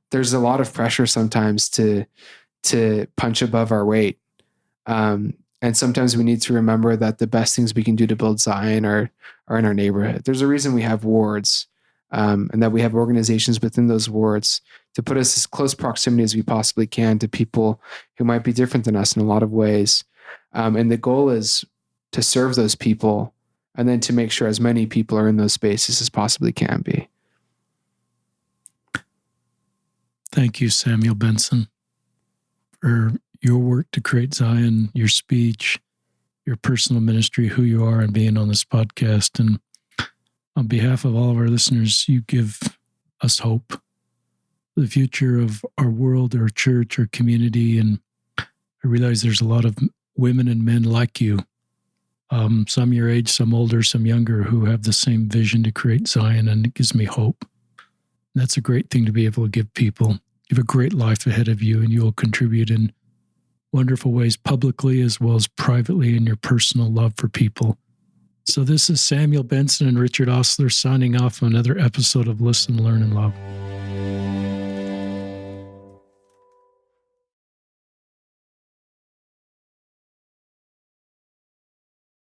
Speaker 2: There's a lot of pressure sometimes to punch above our weight. And sometimes we need to remember that the best things we can do to build Zion are in our neighborhood. There's a reason we have wards, and that we have organizations within those wards to put us as close proximity as we possibly can to people who might be different than us in a lot of ways. And the goal is to serve those people and then to make sure as many people are in those spaces as possibly can be.
Speaker 1: Thank you, Samuel Benson, for your work to create Zion, your speech, your personal ministry, who you are, and being on this podcast. And on behalf of all of our listeners, you give us hope for the future of our world, our church, our community. And I realize there's a lot of women and men like you, some your age, some older, some younger, who have the same vision to create Zion, and it gives me hope. And that's a great thing to be able to give people. You have a great life ahead of you, and you will contribute in wonderful ways publicly as well as privately in your personal love for people. So this is Samuel Benson and Richard Ostler signing off on another episode of Listen, Learn, and Love.